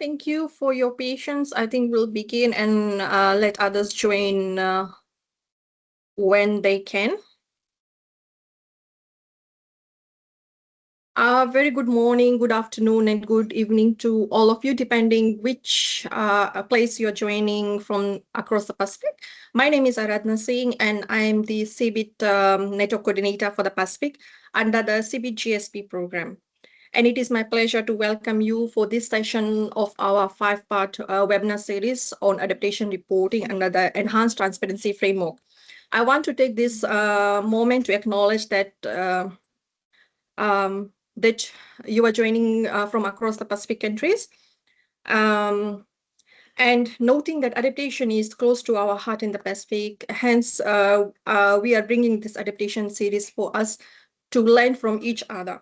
Thank you for your patience. I think we'll begin and let others join when they can. Very good morning, good afternoon, and good evening to all of you, depending which place you're joining from across the Pacific. My name is Aradhana Singh, and I'm the CBIT Network Coordinator for the Pacific under the CBIT-GSP program. And it is my pleasure to welcome you for this session of our five-part webinar series on adaptation reporting under the Enhanced Transparency Framework. I want to take this moment to acknowledge that that you are joining from across the Pacific countries. And noting that adaptation is close to our heart in the Pacific, hence we are bringing this adaptation series for us to learn from each other.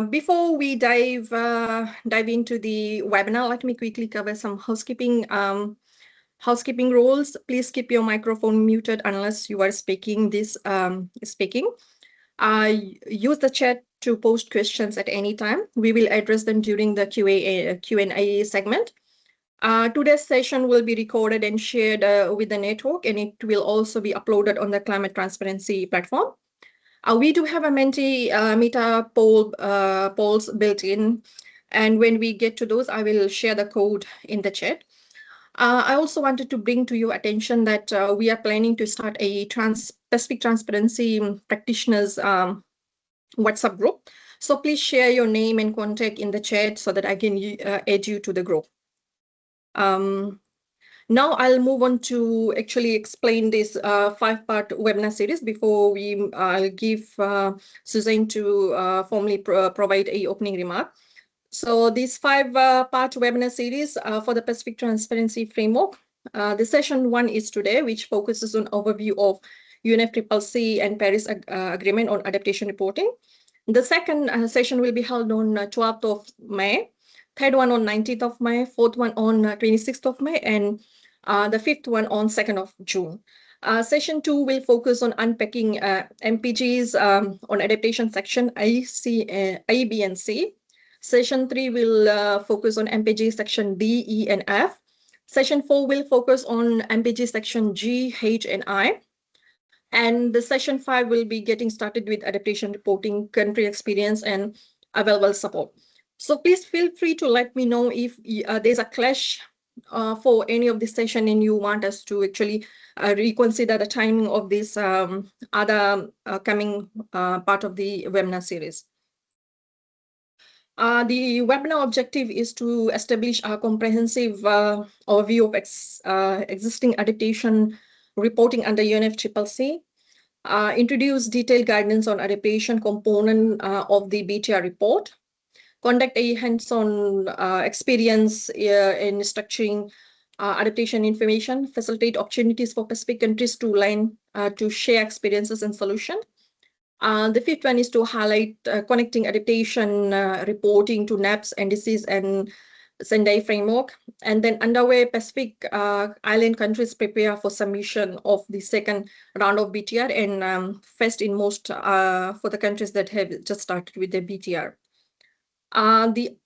Before we dive into the webinar, let me quickly cover some housekeeping rules. Please keep your microphone muted unless you are speaking. Use the chat to post questions at any time. We will address them during the Q&A segment. Today's session will be recorded and shared with the network, and it will also be uploaded on the Climate Transparency platform. We do have a Meta polls built in, and when we get to those, I will share the code in the chat. I also wanted to bring to your attention that we are planning to start a Pacific Transparency Practitioners WhatsApp group. So please share your name and contact in the chat so that I can add you to the group. Now I'll move on to actually explain this five-part webinar series before I'll give Suzanne to formally provide a opening remark. So this five-part webinar series for the Pacific Transparency Framework. The session 1 is today, which focuses on overview of UNFCCC and Paris Agreement on adaptation reporting. The second session will be held on 12th of May, third one on 19th of May, fourth one on 26th of May, and the fifth one on 2nd of June. Session 2 will focus on unpacking MPGs on adaptation section A, B, and C. Session 3 will focus on MPG section D, E, and F. Session 4 will focus on MPG section G, H, and I. And the session 5 will be getting started with adaptation reporting, country experience, and available support. So please feel free to let me know if there's a clash for any of this session and you want us to actually reconsider the timing of this other coming part of the webinar series. The webinar objective is to establish a comprehensive overview of existing adaptation reporting under UNFCCC, introduce detailed guidance on adaptation component of the BTR report, conduct a hands-on experience in structuring adaptation information, facilitate opportunities for Pacific countries to learn to share experiences and solutions. The fifth one is to highlight connecting adaptation reporting to NAPS, NDCs, and Sendai framework. And then underway, Pacific island countries prepare for submission of the second round of BTR, and first in most for the countries that have just started with their BTR. The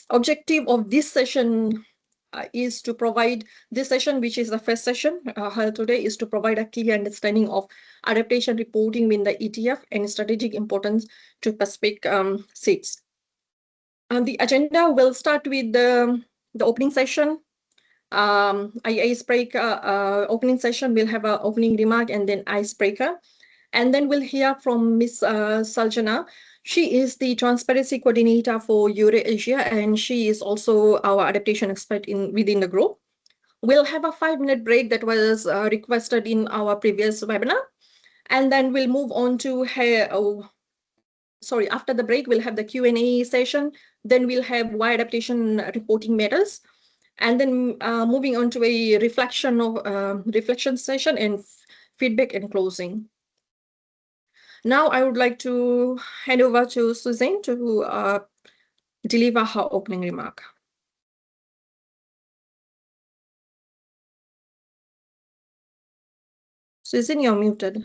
objective of this session is to provide this session, which is the first session held today, is to provide a clear understanding of adaptation reporting within the ETF and strategic importance to Pacific states. The agenda will start with the opening session. Icebreaker opening session will have an opening remark and then icebreaker. And then we'll hear from Ms. Saljana. She is the transparency coordinator for Eurasia, and she is also our adaptation expert within the group. We'll have a 5-minute break that was requested in our previous webinar. And then we'll move on to after the break, we'll have the Q&A session. Then we'll have why adaptation reporting matters. And then moving on to a reflection session and feedback and closing. Now I would like to hand over to Suzanne to deliver her opening remark. Suzanne, you're muted.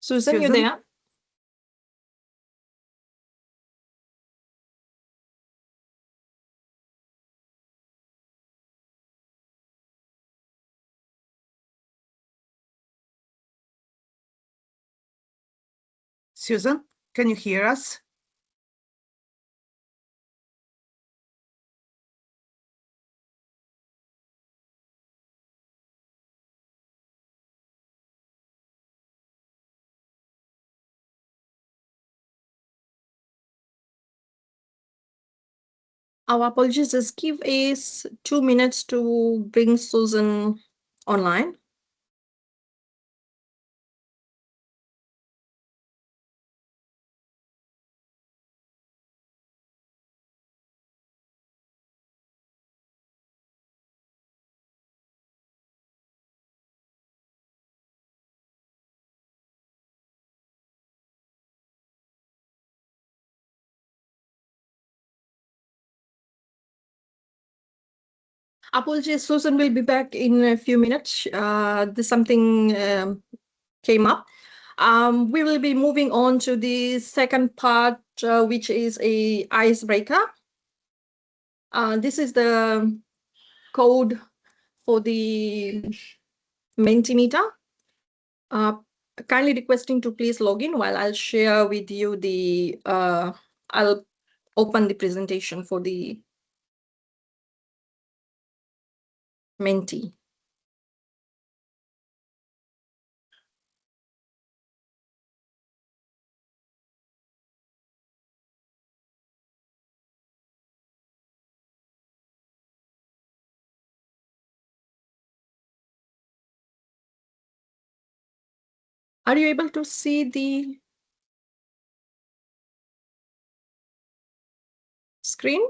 Susan, you there? Susan, can you hear us? Our apologies. Just give us 2 minutes to bring Susan online. Apologies, Susan will be back in a few minutes. There's something came up. We will be moving on to the second part, which is a icebreaker. This is the code for the Mentimeter. Kindly requesting to please log in while I'll share with you the, I'll open the presentation for the Menti. Are you able to see the screen?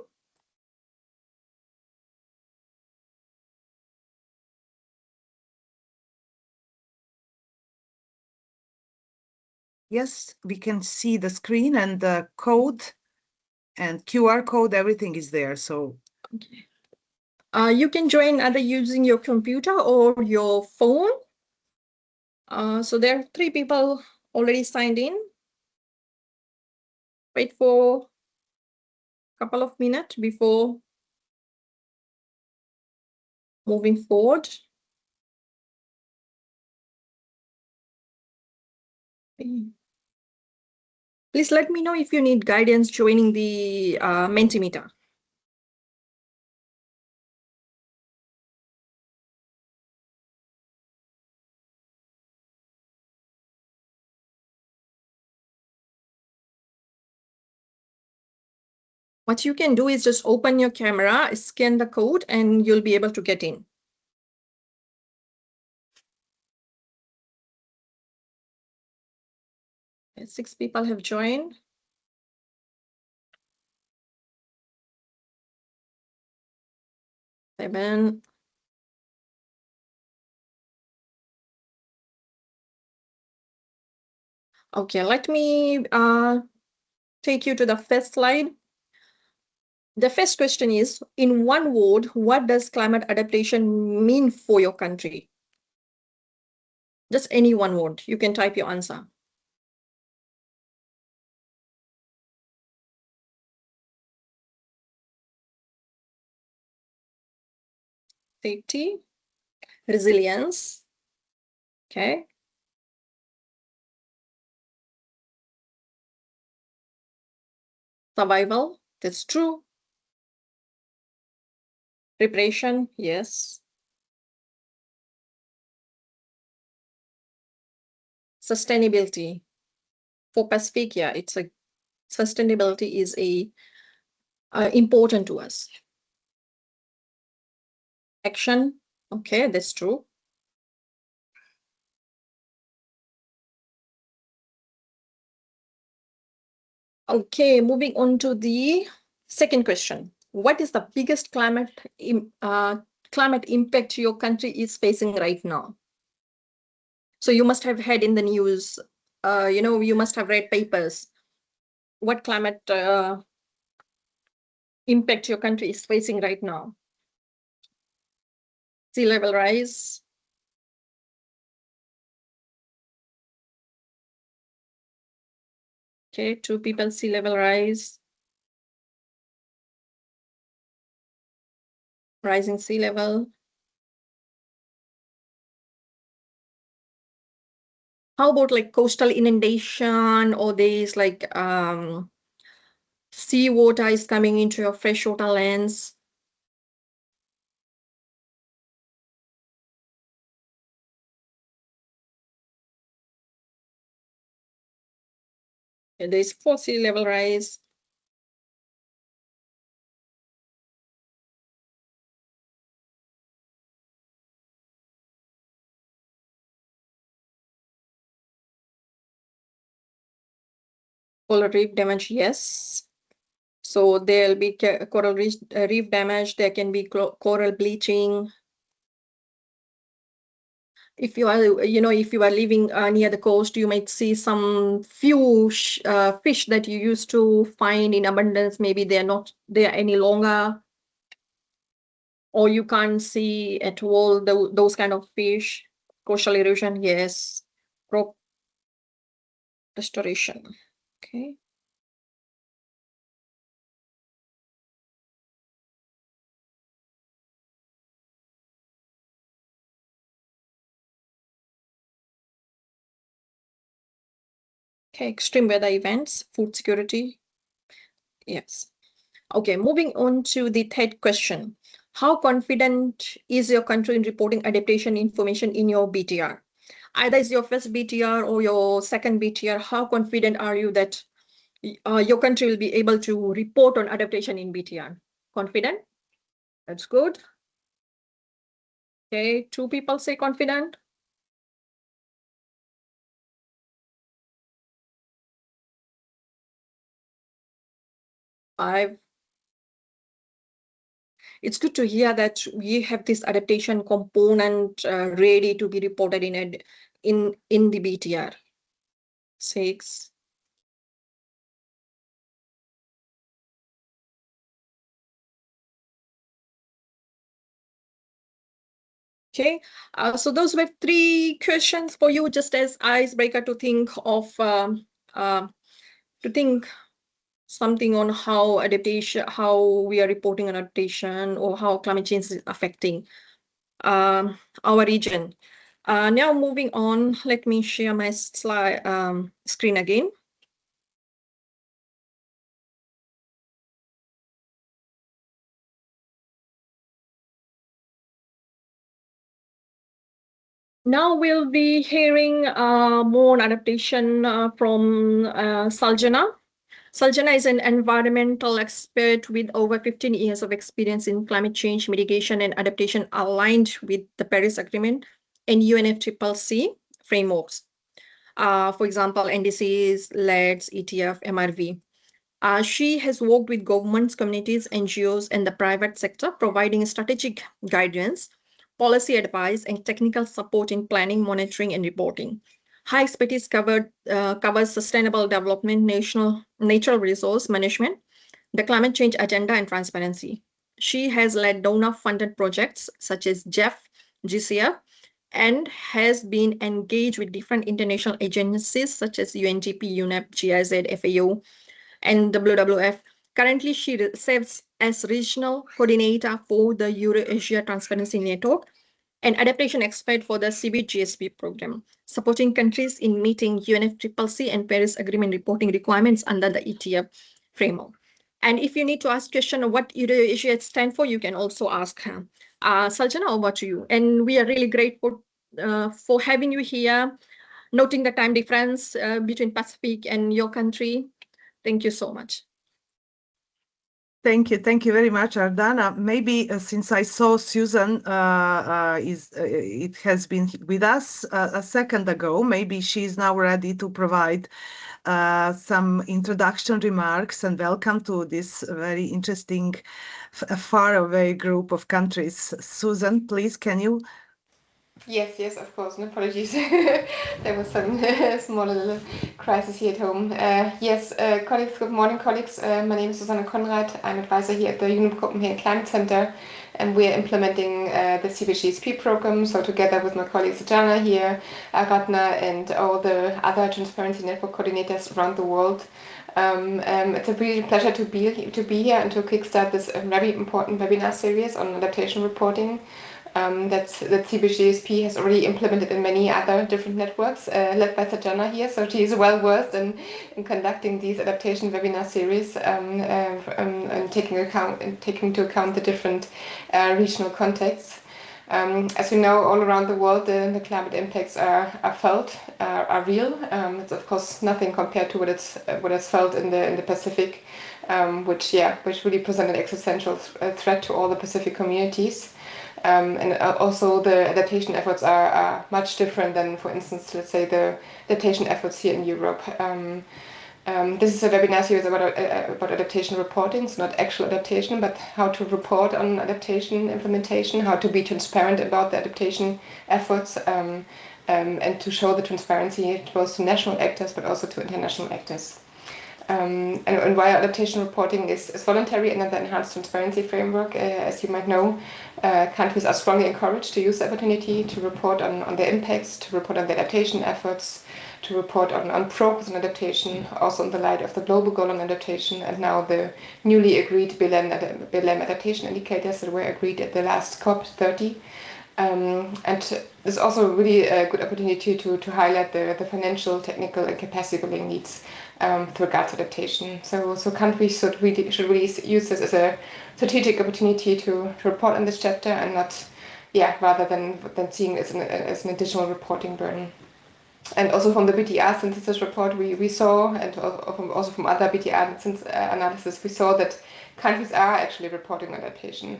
Yes, we can see the screen and the code and QR code, everything is there. So okay. You can join either using your computer or your phone. So there are 3 people already signed in. Wait for a couple of minutes before moving forward. Please let me know if you need guidance joining the Mentimeter. What you can do is just open your camera, scan the code, and you'll be able to get in. 6 people have joined. 7. Okay, let me take you to the first slide. The first question is, in one word, what does climate adaptation mean for your country? Just any one word. You can type your answer. Safety, resilience, okay. Survival, that's true. Preparation, yes. Sustainability. For Pacific, yeah, it's a sustainability is a important to us. Action, okay, that's true. Okay, moving on to the second question. What is the biggest climate impact your country is facing right now? So you must have had in the news, you must have read papers. What climate impact your country is facing right now? Sea level rise, Okay, 2 people, sea level rise. Rising sea level. How about like coastal inundation or days like sea water is coming into your freshwater lands? And there's 4 sea level rise. Coral reef damage, yes. So there'll be coral reef damage. There can be coral bleaching. If you are, if you are living near the coast, you might see some few fish that you used to find in abundance. Maybe they're not there any longer, or you can't see at all those kind of fish. Coastal erosion, yes. Crop restoration. Okay. Okay, extreme weather events, food security. Yes. Okay, moving on to the third question. How confident is your country in reporting adaptation information in your BTR? Either it's your first BTR or your second BTR. How confident are you that your country will be able to report on adaptation in BTR? Confident? That's good. Okay, 2 people say confident. 5. It's good to hear that we have this adaptation component ready to be reported in the BTR. 6. Okay, so those were 3 questions for you, just as icebreaker to think of to think something on how we are reporting on adaptation, or how climate change is affecting our region. Now moving on, let me share my slide screen again. Now we'll be hearing more on adaptation from Saljana. Saljana is an environmental expert with over 15 years of experience in climate change mitigation and adaptation, aligned with the Paris Agreement and UNFCCC frameworks. For example, NDCs, LEDs, ETF, MRV. She has worked with governments, communities, NGOs, and the private sector, providing strategic guidance, policy advice, and technical support in planning, monitoring, and reporting. Her expertise covers sustainable development, natural resource management, the climate change agenda, and transparency. She has led donor-funded projects such as GEF, GCF, and has been engaged with different international agencies such as UNDP, UNEP, GIZ, FAO, and WWF. Currently, she serves as regional coordinator for the Euro-Asia Transparency Network and adaptation expert for the CBIT-GSP program, supporting countries in meeting UNFCCC and Paris Agreement reporting requirements under the ETF framework. And if you need to ask question of what Euro-Asia stands for, you can also ask her. Saljana, over to you. And we are really grateful for having you here, noting the time difference between Pacific and your country. Thank you so much. Thank you very much, Ardana. Maybe since I saw Susan it has been with us a second ago, maybe she's now ready to provide some introduction remarks, and welcome to this very interesting faraway group of countries. Susan, please, can you? Yes, of course. No apologies. There was some small little crisis here at home. Yes, colleagues, good morning, colleagues. My name is Susanne Konrad. I'm advisor here at the UNIP Copenhagen Climate Center, and we're implementing the CBIT-GSP program. So together with my colleagues Jana here, Aratna, and all the other transparency network coordinators around the world. It's a real pleasure to be here and to kickstart this very important webinar series on adaptation reporting. That CBIT-GSP has already implemented in many other different networks, led by Sajana here. So she is well versed in conducting these adaptation webinar series and taking into account the different regional contexts. As we know, all around the world, the climate impacts are felt, are real. It's of course nothing compared to what is felt in the Pacific, which really present an existential threat to all the Pacific communities. And also the adaptation efforts are much different than, for instance, let's say the adaptation efforts here in Europe. This is a webinar series about adaptation reporting, so not actual adaptation, but how to report on adaptation implementation, how to be transparent about the adaptation efforts, and to show the transparency both to national actors but also to international actors. And while adaptation reporting is voluntary under the enhanced transparency framework, as you might know, countries are strongly encouraged to use the opportunity to report on their impacts, to report on their adaptation efforts, to report on progress on adaptation, also in the light of the global goal on adaptation, and now the newly agreed BLM adaptation indicators that were agreed at the last COP30. And there's also really a good opportunity to highlight the financial, technical, and capacity building needs with regards to adaptation. So countries should really use this as a strategic opportunity to report on this chapter, and not, rather than seeing it as an additional reporting burden. And also from the BTR synthesis report, we saw, and also from other BTR analysis, we saw that countries are actually reporting on adaptation.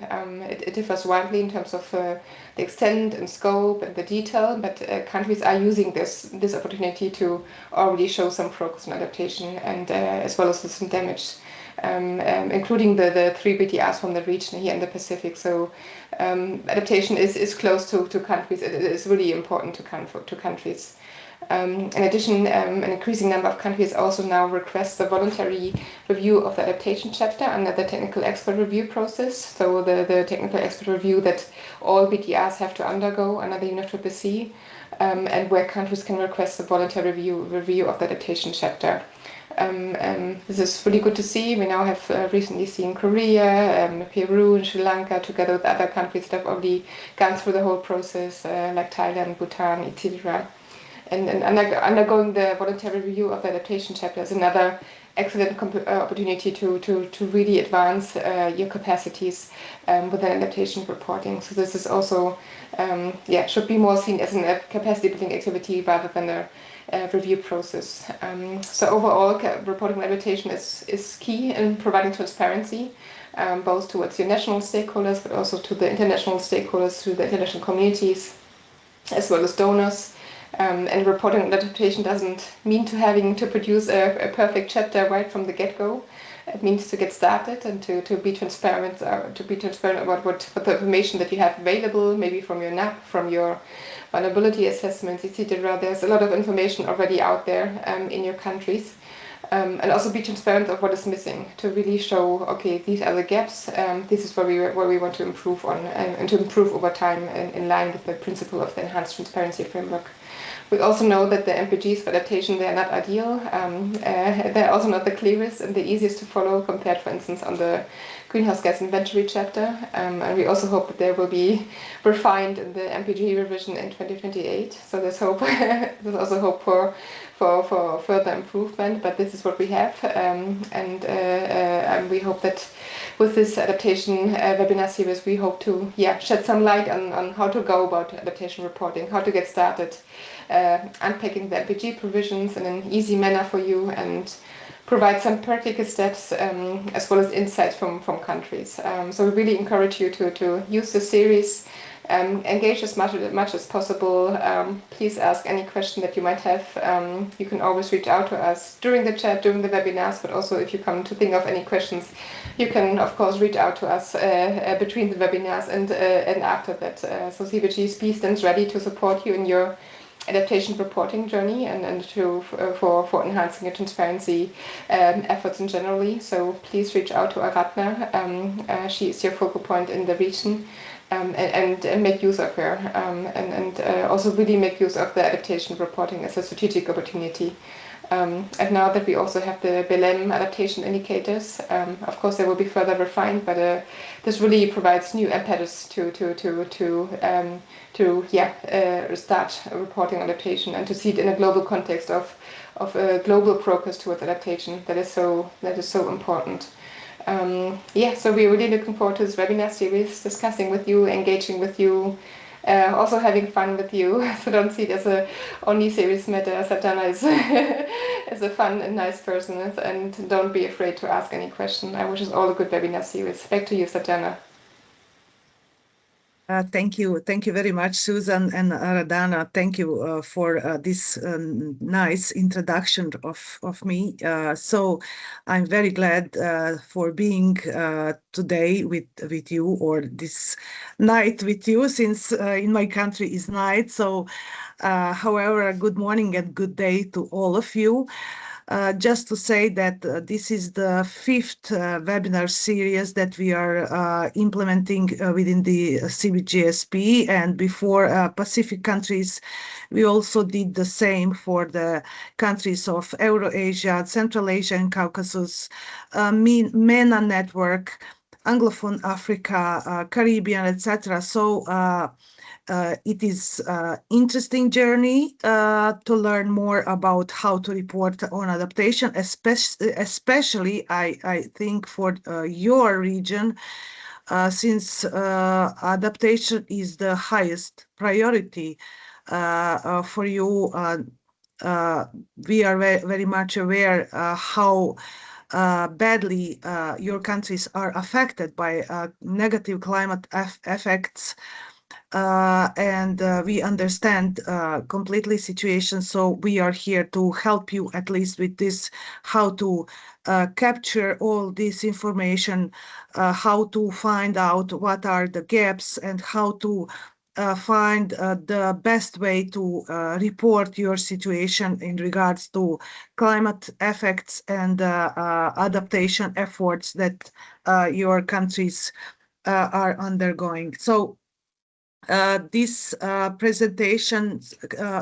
It differs widely in terms of the extent and scope and the detail, but countries are using this opportunity to already show some progress on adaptation, and as well as some damage, including the 3 BTRs from the region here in the Pacific. So adaptation is close to countries. It is really important to countries. In addition, an increasing number of countries also now request the voluntary review of the adaptation chapter under the technical expert review process. So the technical expert review that all BTRs have to undergo under the UNFCCC, and where countries can request the voluntary review of the adaptation chapter. This is really good to see. We now have recently seen Korea, Peru, and Sri Lanka, together with other countries that have already gone through the whole process, like Thailand, Bhutan, etc. And undergoing the voluntary review of the adaptation chapter is another excellent opportunity to really advance your capacities within adaptation reporting. So this is also, should be more seen as a capacity building activity rather than a review process. So overall, reporting on adaptation is key in providing transparency, both towards your national stakeholders, but also to the international stakeholders, to the international communities, as well as donors. And reporting on adaptation doesn't mean having to produce a perfect chapter right from the get-go. It means to get started and to be transparent, about what the information that you have available, maybe from your NAP, from your vulnerability assessments, etc. There's a lot of information already out there in your countries. And also be transparent of what is missing, to really show, okay, these are the gaps, this is where we want to improve on, and to improve over time in line with the principle of the enhanced transparency framework. We also know that the MPGs for adaptation, they are not ideal. They're also not the clearest and the easiest to follow compared, for instance, on the greenhouse gas inventory chapter. And we also hope that they will be refined in the MPG revision in 2028. So there's hope. There's also hope for further improvement, but this is what we have. And we hope that with this adaptation webinar series, we hope to shed some light on how to go about adaptation reporting, how to get started, unpacking the MPG provisions in an easy manner for you, and provide some practical steps as well as insights from countries. So we really encourage you to use the series, engage as much as possible. Please ask any question that you might have. You can always reach out to us during the chat, during the webinars, but also if you come to think of any questions, you can of course reach out to us between the webinars and after that. So CBIT-GSP stands ready to support you in your adaptation reporting journey and for enhancing your transparency efforts in generally. So please reach out to Aradna. She is your focal point in the region, and make use of her, and also really make use of the adaptation reporting as a strategic opportunity. And now that we also have the BLM adaptation indicators, of course they will be further refined, but this really provides new impetus to start reporting adaptation and to see it in a global context of global progress towards adaptation. That is so important. So we're really looking forward to this webinar series, discussing with you, engaging with you, also having fun with you. So don't see it as a only serious matter. Satana is a fun and nice person, and don't be afraid to ask any question. I wish us all a good webinar series. Back to you, Satana. Thank you very much, Susan and Aradna. Thank you for this nice introduction of me. So I'm very glad for being today with you, or this night with you, since in my country is night. So however, good morning and good day to all of you. Just to say that this is the 5th webinar series that we are implementing within the CBIT-GSP, and before Pacific countries, we also did the same for the countries of Eurasia, Central Asia and Caucasus, MENA network, Anglophone Africa, Caribbean, etc. So it is an interesting journey to learn more about how to report on adaptation, especially I think for your region, since adaptation is the highest priority for you. We are very much aware how badly your countries are affected by negative climate effects. And we understand completely situation, so we are here to help you at least with this, how to capture all this information, how to find out what are the gaps, and how to find the best way to report your situation in regards to climate effects and adaptation efforts that your countries are undergoing. So these presentations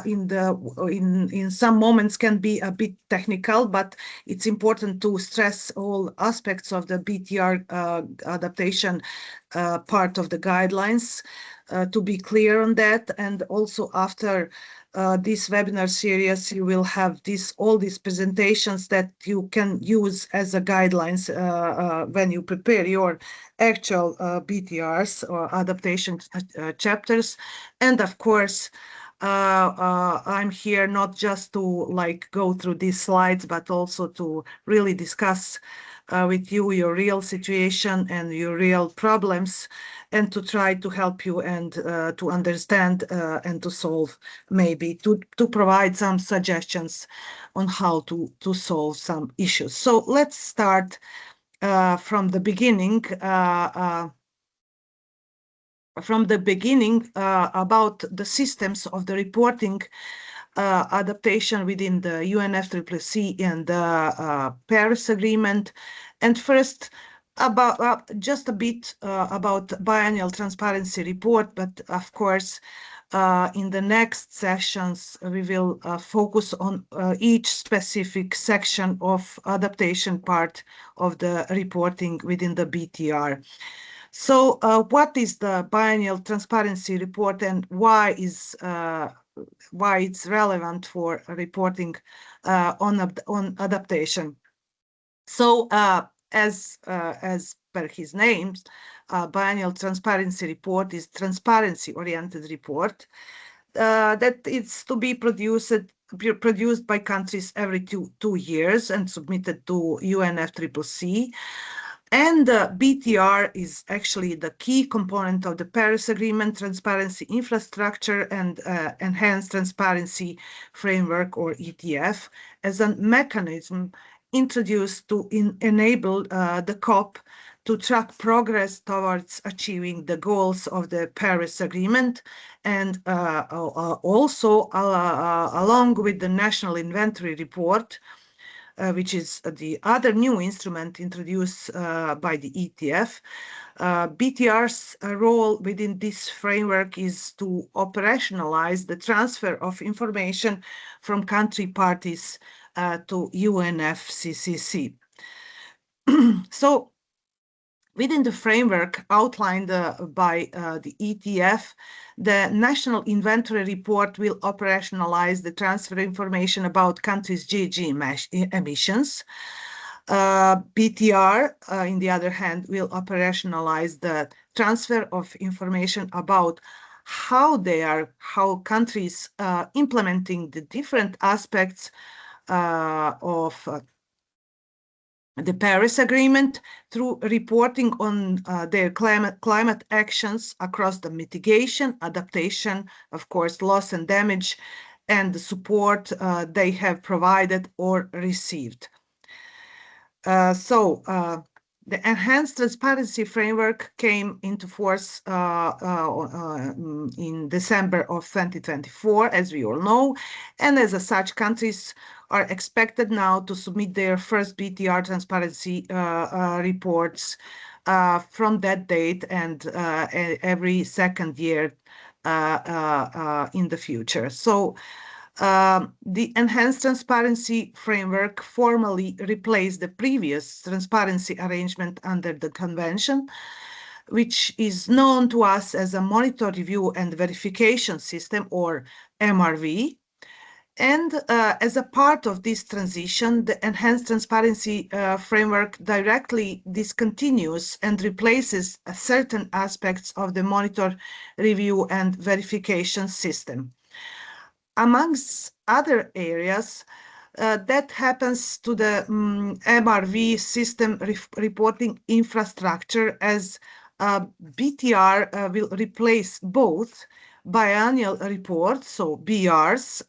in some moments can be a bit technical, but it's important to stress all aspects of the BTR adaptation part of the guidelines, to be clear on that. And also after this webinar series, you will have all these presentations that you can use as a guidelines when you prepare your actual BTRs or adaptation chapters. And of course, I'm here not just to go through these slides, but also to really discuss with you your real situation and your real problems, and to try to help you and to understand and to solve, maybe to provide some suggestions on how to solve some issues. So let's start from the beginning. About the systems of the reporting adaptation within the UNFCCC and the Paris Agreement. And first, about just a bit about Biennial Transparency Report, but of course, in the next sessions, we will focus on each specific section of adaptation part of the reporting within the BTR. So what is the Biennial Transparency Report, and why it's relevant for reporting on adaptation? So as per his name, Biennial Transparency Report is transparency-oriented report that it's to be produced by countries every two years and submitted to UNFCCC. And BTR is actually the key component of the Paris Agreement, transparency infrastructure and enhanced transparency framework, or ETF, as a mechanism introduced to enable the COP to track progress towards achieving the goals of the Paris Agreement, and also along with the National Inventory Report, which is the other new instrument introduced by the ETF. BTR's role within this framework is to operationalize the transfer of information from country parties to UNFCCC. So, within the framework outlined by the ETF, the National Inventory Report will operationalize the transfer information about countries' GHG emissions. BTR, in the other hand, will operationalize the transfer of information about how countries implementing the different aspects of the Paris Agreement through reporting on their climate actions across the mitigation, adaptation, of course, loss and damage, and the support they have provided or received. The enhanced transparency framework came into force in December of 2024, as we all know, and as such, countries are expected now to submit their first BTR transparency reports from that date and every second year in the future. So the enhanced transparency framework formally replaced the previous transparency arrangement under the convention, which is known to us as a monitor, review, and verification system, or MRV. And as a part of this transition, the enhanced transparency framework directly discontinues and replaces certain aspects of the monitor, review, and verification system. Amongst other areas, that happens to the MRV system reporting infrastructure, as BTR will replace both biannual reports, so BRs,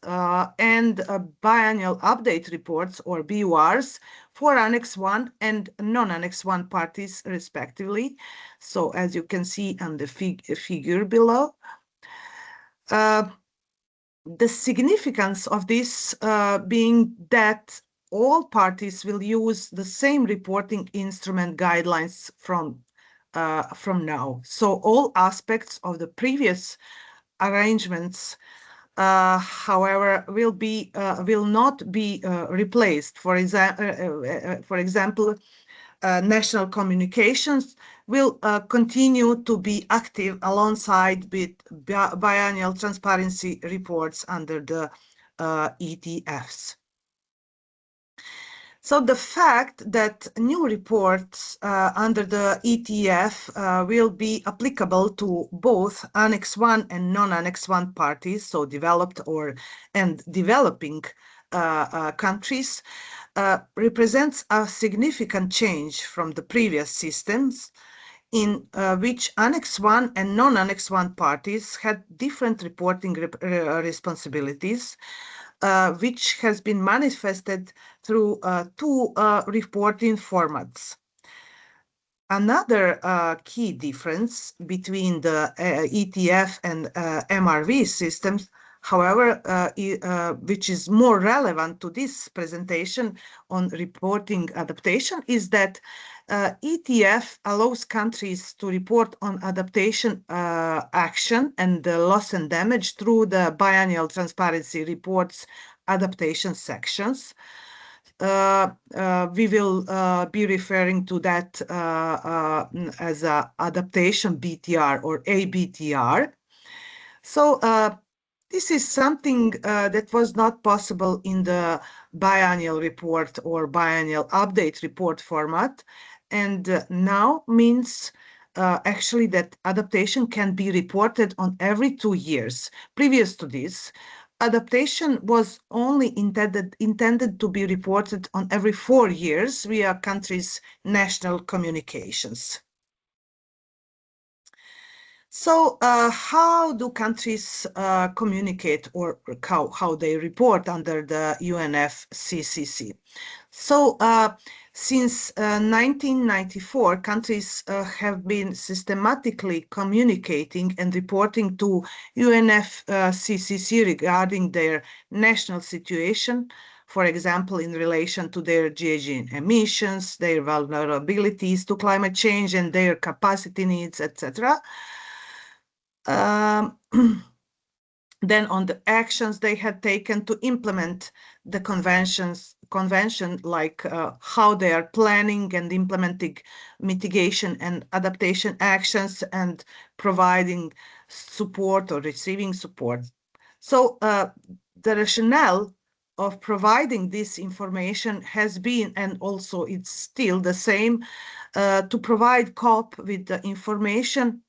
and biannual update reports, or BURs, for Annex 1 and non-Annex 1 parties, respectively. So as you can see on the figure below, the significance of this being that all parties will use the same reporting instrument guidelines from now. So all aspects of the previous arrangements, however, will not be replaced. For example, national communications will continue to be active alongside with biannual transparency reports under the ETFs. So the fact that new reports under the ETF will be applicable to both Annex 1 and non-Annex 1 parties, so developed and developing countries, represents a significant change from the previous systems, in which Annex 1 and non-Annex 1 parties had different reporting responsibilities, which has been manifested through two reporting formats. Another key difference between the ETF and MRV systems, however, which is more relevant to this presentation on reporting adaptation, is that ETF allows countries to report on adaptation action and loss and damage through the biannual transparency reports adaptation sections. We will be referring to that as a adaptation BTR or ABTR. So this is something that was not possible in the biannual report or biannual update report format, and now means actually that adaptation can be reported on every 2 years. Previous to this, adaptation was only intended to be reported on every 4 years via countries' national communications. So how do countries communicate, or how they report under the UNFCCC? So since 1994, countries have been systematically communicating and reporting to UNFCCC regarding their national situation, for example, in relation to their GHG emissions, their vulnerabilities to climate change and their capacity needs, etc. Then on the actions they had taken to implement the convention, like how they are planning and implementing mitigation and adaptation actions and providing support or receiving support. So the rationale of providing this information has been, and also it's still the same, to provide COP with the information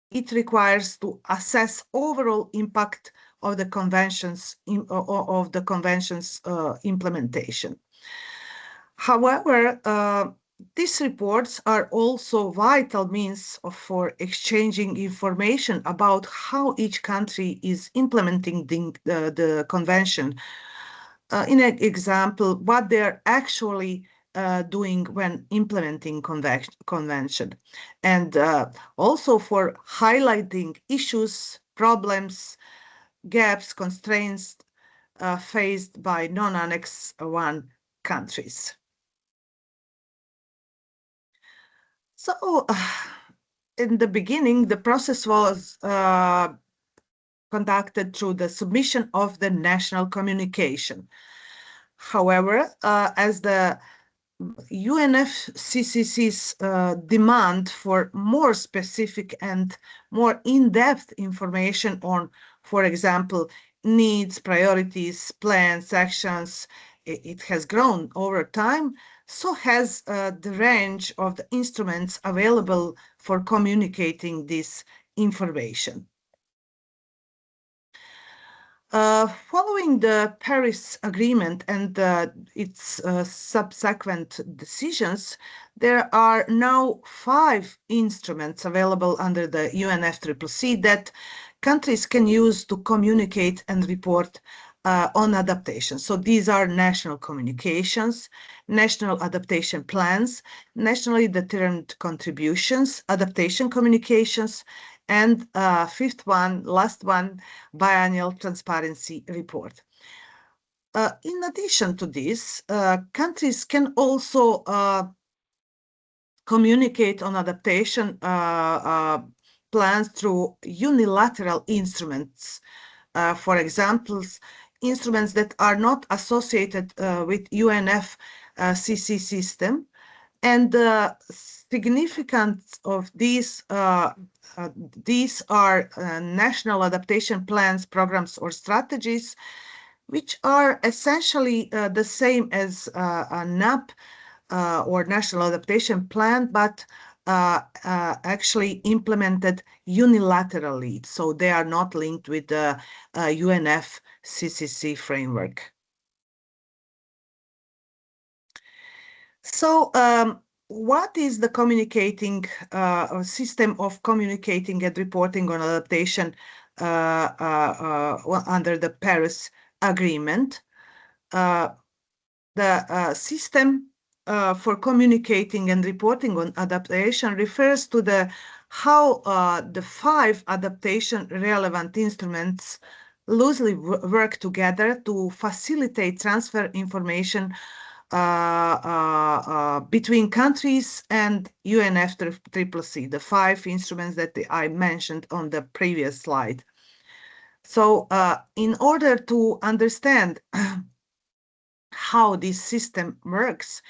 it requires to assess overall impact of the convention's implementation. However, these reports are also vital means for exchanging information about how each country is implementing the convention. In an example, what they're actually doing when implementing convention, and also for highlighting issues, problems, gaps, constraints faced by non-Annex 1 countries. So in the beginning, the process was conducted through the submission of the national communication. However, as the UNFCCC's demand for more specific and more in-depth information on, for example, needs, priorities, plans, actions, it has grown over time, so has the range of the instruments available for communicating this information. Following the Paris Agreement and its subsequent decisions, there are now 5 instruments available under the UNFCCC that countries can use to communicate and report on adaptation. So these are national communications, national adaptation plans, nationally determined contributions, adaptation communications, and last one, Biennial Transparency Report. In addition to this, countries can also communicate on adaptation plans through unilateral instruments. For example, instruments that are not associated with UNFCCC system, and the significance of these are national adaptation plans, programs, or strategies, which are essentially the same as a NAP or National Adaptation Plan, but actually implemented unilaterally. So they are not linked with the UNFCCC framework. So what is the communicating system of communicating and reporting on adaptation under the Paris Agreement? The system for communicating and reporting on adaptation refers to how the 5 adaptation relevant instruments loosely work together to facilitate transfer information between countries and UNFCCC, the 5 instruments that I mentioned on the previous slide. So in order to understand how this system works,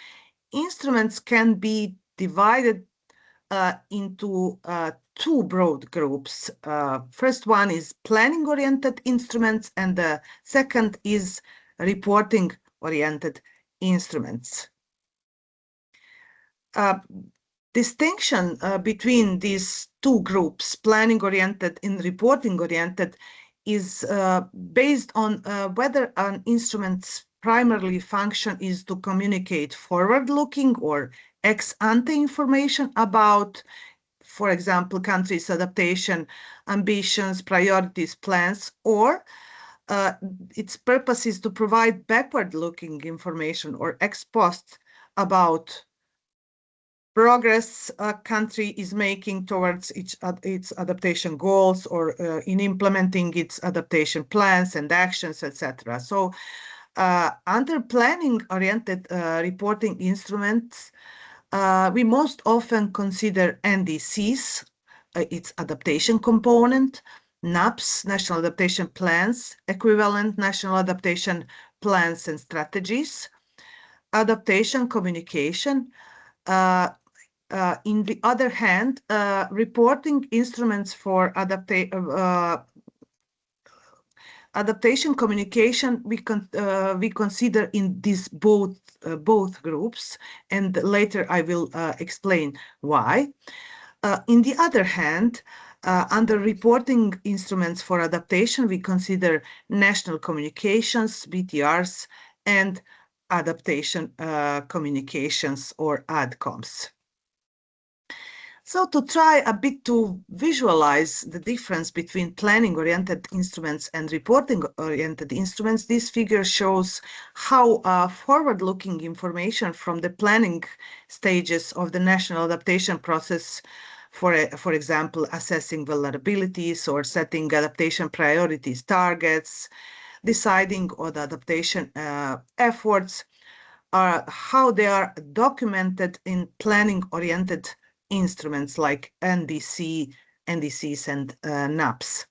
instruments can be divided into 2 broad groups. First one is planning-oriented instruments, and the second is reporting-oriented instruments. Distinction between these 2 groups, planning-oriented and reporting-oriented, is based on whether an instrument's primary function is to communicate forward-looking or ex-ante information about, for example, countries' adaptation ambitions, priorities, plans, or its purpose is to provide backward-looking information or ex post about progress a country is making towards its adaptation goals, or in implementing its adaptation plans and actions, etc. So under planning-oriented reporting instruments, we most often consider NDCs, its adaptation component, NAPs, National Adaptation Plans, equivalent National Adaptation Plans and Strategies, adaptation communication. In the other hand, reporting instruments for adaptation communication we consider in these both groups, and later I will explain why. In the other hand, under reporting instruments for adaptation, we consider national communications, BTRs, and adaptation communications, or ADCOMs. So to try a bit to visualize the difference between planning-oriented instruments and reporting-oriented instruments, this figure shows how forward-looking information from the planning stages of the national adaptation process, for example, assessing vulnerabilities or setting adaptation priorities, targets, deciding on the adaptation efforts, how they are documented in planning-oriented instruments like NDCs and NAPs.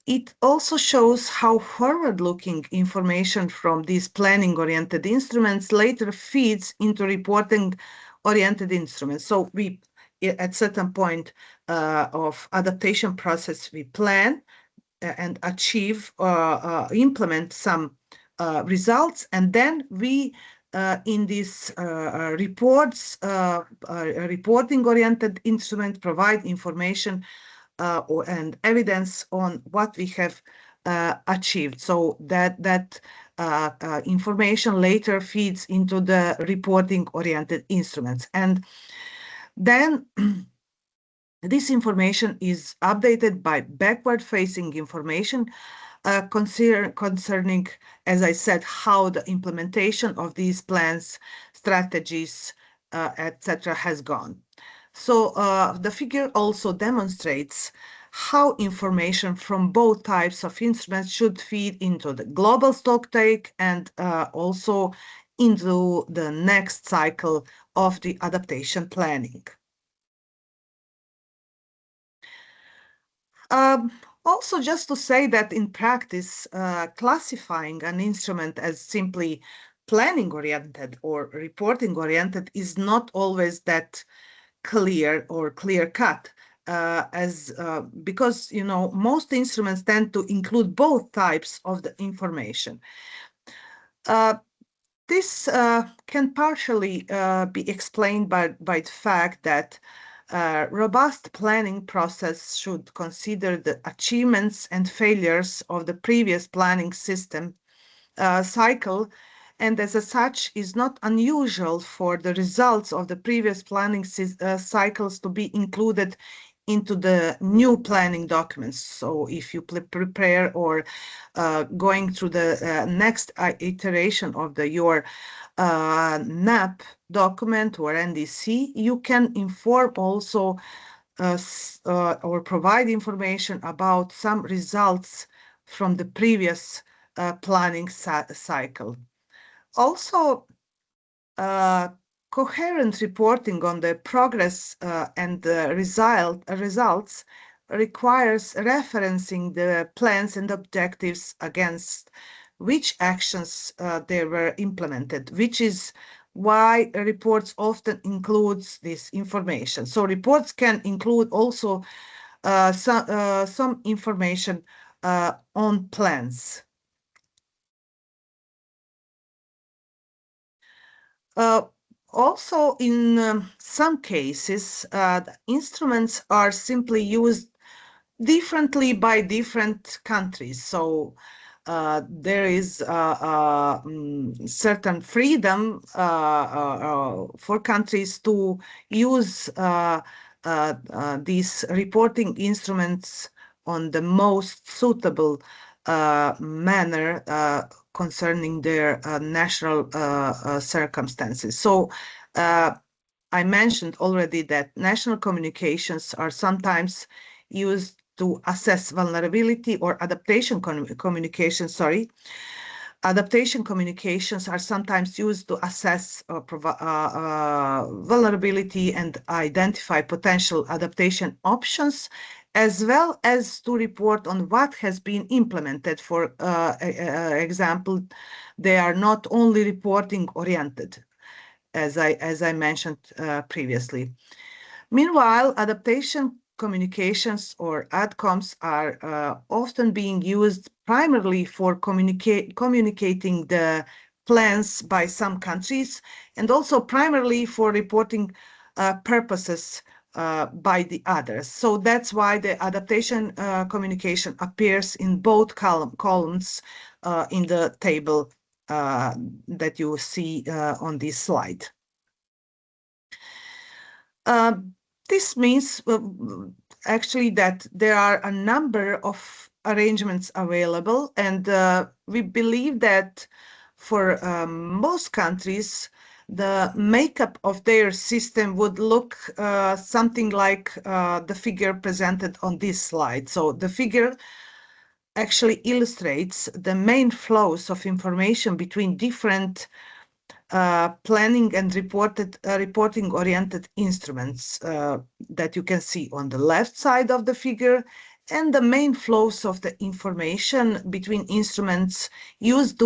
It also shows how forward-looking information from these planning-oriented instruments later feeds into reporting-oriented instruments. So we, at certain point of adaptation process, we plan and achieve, implement some results, and then we in these reports, reporting-oriented instruments provide information and evidence on what we have achieved. So that information later feeds into the reporting-oriented instruments. And then this information is updated by backward-facing information concerning, as I said, how the implementation of these plans, strategies, etc. has gone. So the figure also demonstrates how information from both types of instruments should feed into the global stocktake and also into the next cycle of the adaptation planning. Also, just to say that in practice, classifying an instrument as simply planning-oriented or reporting-oriented is not always that clear or clear-cut, because most instruments tend to include both types of the information. This can partially be explained by the fact that robust planning process should consider the achievements and failures of the previous planning system cycle, and as such is not unusual for the results of the previous planning cycles to be included into the new planning documents. So if you prepare or going through the next iteration of your NAP document or NDC, you can inform also or provide information about some results from the previous planning cycle. Also, coherent reporting on the progress and the results requires referencing the plans and objectives against which actions they were implemented, which is why reports often includes this information. So reports can include also some information on plans. Also, in some cases, the instruments are simply used differently by different countries. So there is certain freedom for countries to use these reporting instruments on the most suitable manner concerning their national circumstances. So I mentioned already that national communications are sometimes used to assess vulnerability, or adaptation communications, sorry. Adaptation communications are sometimes used to assess vulnerability and identify potential adaptation options, as well as to report on what has been implemented. For example, they are not only reporting oriented, as I mentioned previously. Meanwhile, adaptation communications, or ADCOMs, are often being used primarily for communicating the plans by some countries, and also primarily for reporting purposes by the others. So that's why the adaptation communication appears in both columns in the table that you see on this slide. This means actually that there are a number of arrangements available, and we believe that for most countries, the makeup of their system would look something like the figure presented on this slide. So the figure actually illustrates the main flows of information between different planning and reporting-oriented instruments that you can see on the left side of the figure, and the main flows of the information between instruments used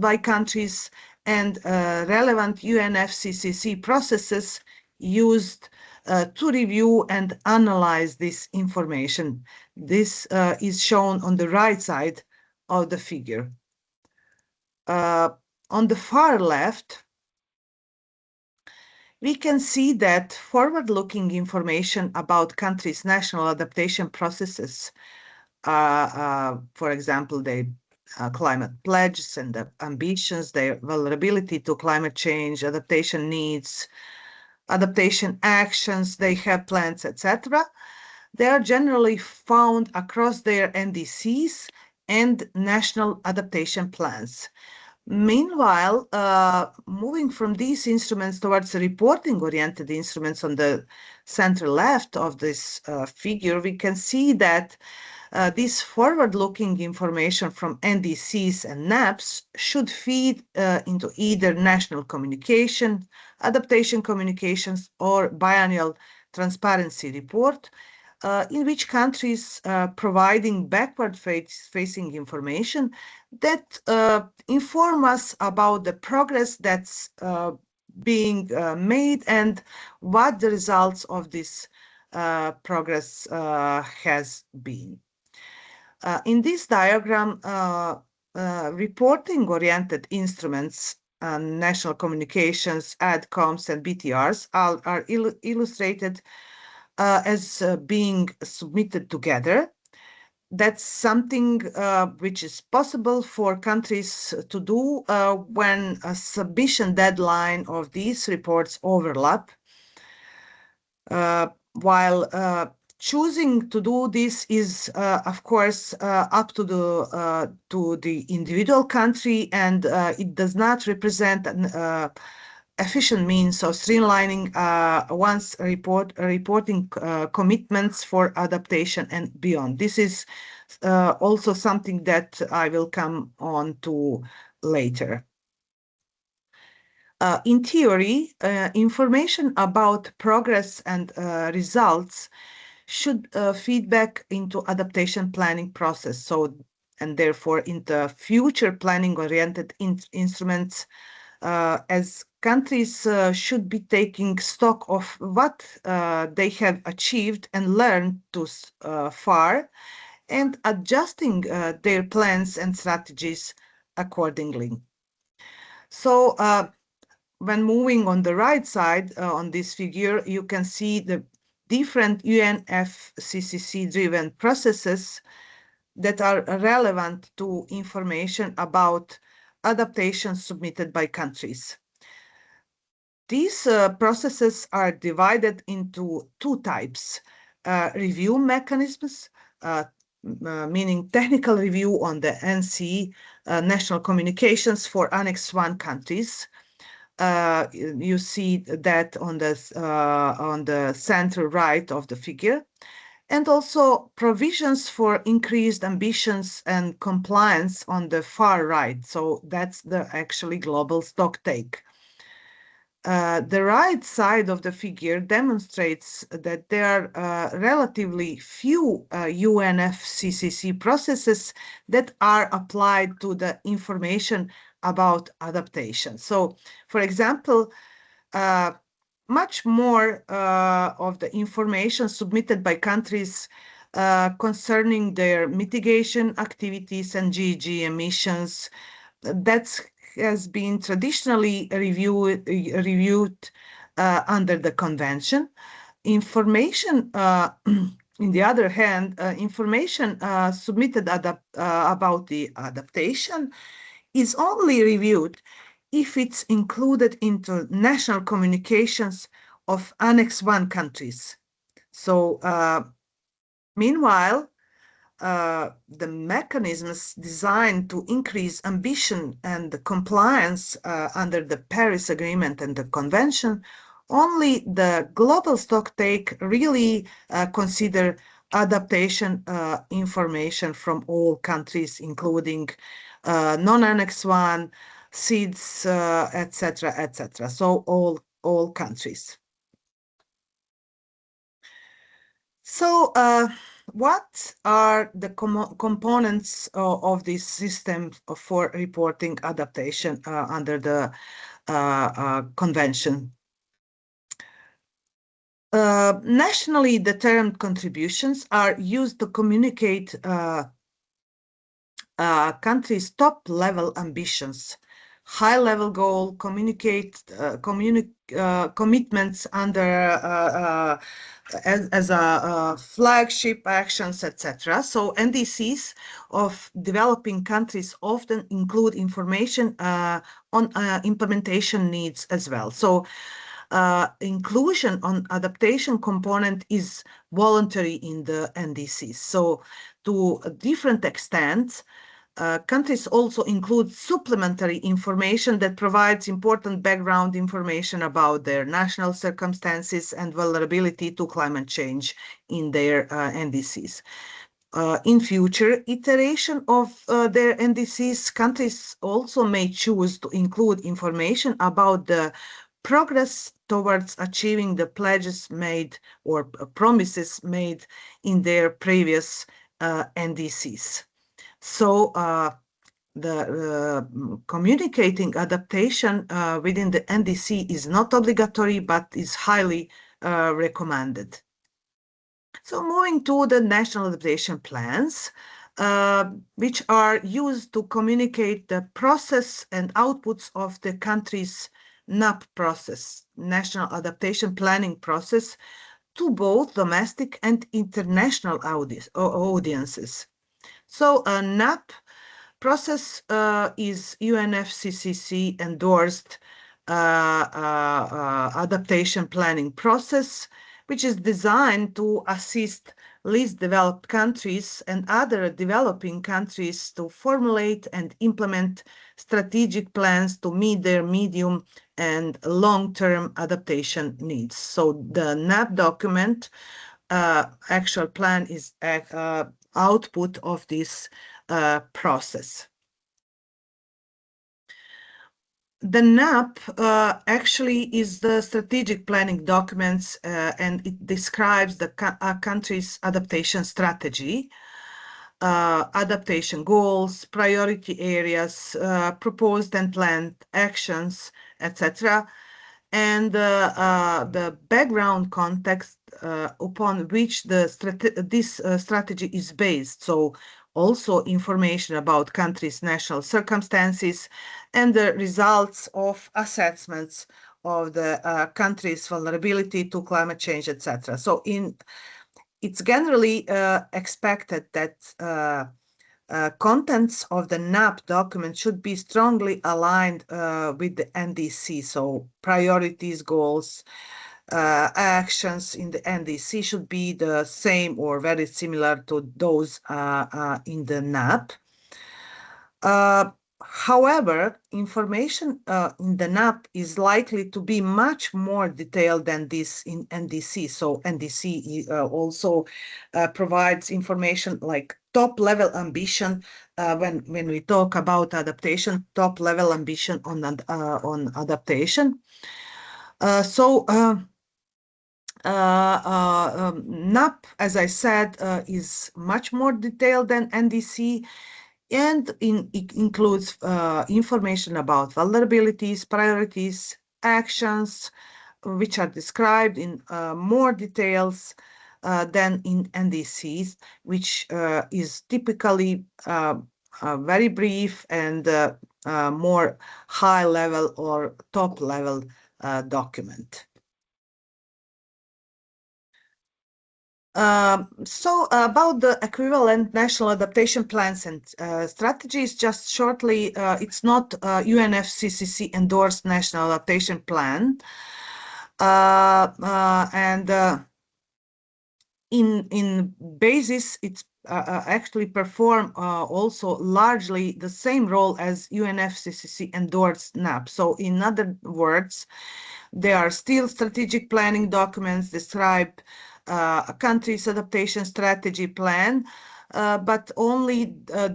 by countries and relevant UNFCCC processes used to review and analyze this information. This is shown on the right side of the figure. On the far left, we can see that forward-looking information about countries' national adaptation processes, for example, their climate pledges and the ambitions, their vulnerability to climate change, adaptation needs, adaptation actions, they have plans, etc. They are generally found across their NDCs and national adaptation plans. Meanwhile, moving from these instruments towards the reporting-oriented instruments on the center left of this figure, we can see that this forward-looking information from NDCs and NAPs should feed into either national communication, adaptation communications, or biennial transparency report, in which countries providing backward-facing information that inform us about the progress that's being made and what the results of this progress has been. In this diagram, reporting-oriented instruments, national communications, ADCOMs, and BTRs are illustrated as being submitted together. That's something which is possible for countries to do when a submission deadline of these reports overlap. While choosing to do this is, of course, up to the individual country, and it does not represent an efficient means of streamlining one's reporting commitments for adaptation and beyond. This is also something that I will come on to later. In theory, information about progress and results should feed back into adaptation planning process. So, and therefore into future planning-oriented instruments, as countries should be taking stock of what they have achieved and learned to far, and adjusting their plans and strategies accordingly. So when moving on the right side on this figure, you can see the different UNFCCC-driven processes that are relevant to information about adaptation submitted by countries. These processes are divided into two types: review mechanisms, meaning technical review on the NC, national communications for Annex 1 countries. You see that on the center right of the figure, and also provisions for increased ambitions and compliance on the far right. So that's the actually global stocktake. The right side of the figure demonstrates that there are relatively few UNFCCC processes that are applied to the information about adaptation. So, for example, much more of the information submitted by countries concerning their mitigation activities and GHG emissions, that has been traditionally reviewed under the convention. Information, on the other hand, information submitted about the adaptation is only reviewed if it's included into national communications of Annex 1 countries. So, meanwhile, the mechanisms designed to increase ambition and compliance under the Paris Agreement and the Convention, only the global stocktake really consider adaptation information from all countries, including non-Annex 1, SIDS, etc., etc. So all countries. So, what are the components of this system for reporting adaptation under the convention? Nationally determined contributions are used to communicate countries' top-level ambitions, high-level goal, commitments under as a flagship actions, etc. So NDCs of developing countries often include information on implementation needs as well. So inclusion on adaptation component is voluntary in the NDCs. So to a different extent, countries also include supplementary information that provides important background information about their national circumstances and vulnerability to climate change in their NDCs. In future iteration of their NDCs, countries also may choose to include information about the progress towards achieving the pledges made or promises made in their previous NDCs. So the communicating adaptation within the NDC is not obligatory, but is highly recommended. So moving to the national adaptation plans, which are used to communicate the process and outputs of the country's NAP process, National Adaptation Planning process, to both domestic and international audiences. So a NAP process is UNFCCC endorsed adaptation planning process, which is designed to assist least developed countries and other developing countries to formulate and implement strategic plans to meet their medium and long-term adaptation needs. So the NAP document, actual plan, is output of this process. The NAP actually is the strategic planning documents and it describes the country's adaptation strategy, adaptation goals, priority areas, proposed and planned actions, etc., and the background context upon which this strategy is based. So also information about countries' national circumstances and the results of assessments of the country's vulnerability to climate change, etc. So it's generally expected that contents of the NAP document should be strongly aligned with the NDC. So priorities, goals, actions in the NDC should be the same or very similar to those in the NAP. However, information in the NAP is likely to be much more detailed than this in NDC. So NDC also provides information like top-level ambition when we talk about adaptation, top-level ambition on adaptation. NAP, as I said, is much more detailed than NDC, and it includes information about vulnerabilities, priorities, actions, which are described in more details than in NDCs, which is typically very brief and more high-level or top-level document. So about the equivalent national adaptation plans and strategies, just shortly, it's not UNFCCC endorsed national adaptation plan. In basis, it's actually perform also largely the same role as UNFCCC endorsed NAP. So in other words, there are still strategic planning documents describe a country's adaptation strategy plan, but only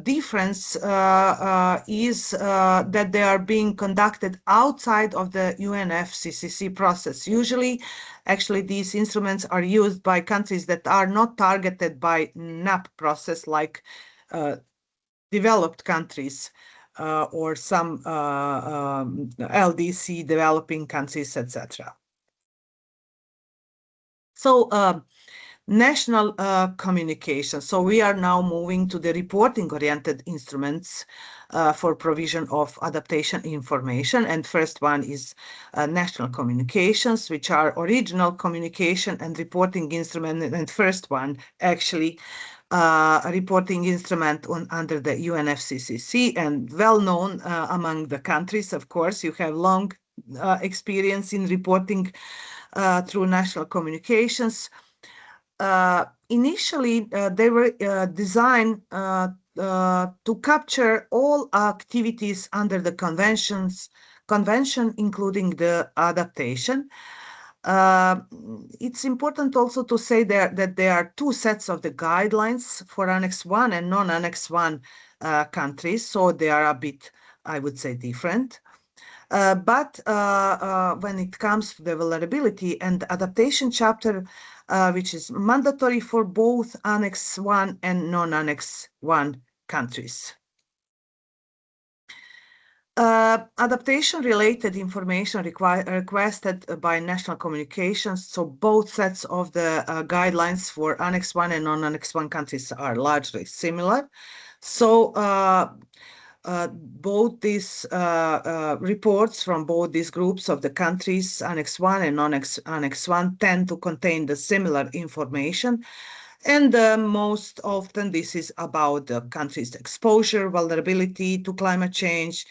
difference is that they are being conducted outside of the UNFCCC process. Usually, actually, these instruments are used by countries that are not targeted by NAP process, like developed countries or some LDC developing countries, etc. So national communication. So we are now moving to the reporting-oriented instruments for provision of adaptation information. And first one is national communications, which are original communication and reporting instrument. And first one, actually, a reporting instrument under the UNFCCC and well known among the countries. Of course, you have long experience in reporting through national communications. Initially, they were designed to capture all activities under the convention, including the adaptation. It's important also to say that there are two sets of the guidelines for Annex 1 and non-Annex 1 countries, so they are a bit, I would say, different. But when it comes to the vulnerability and adaptation chapter, which is mandatory for both Annex 1 and non-Annex 1 countries. Adaptation-related information requested by national communications, so both sets of the guidelines for Annex 1 and non-Annex 1 countries are largely similar. So both these reports from both these groups of the countries, Annex 1 and non-Annex 1, tend to contain the similar information. And most often this is about the country's exposure, vulnerability to climate change,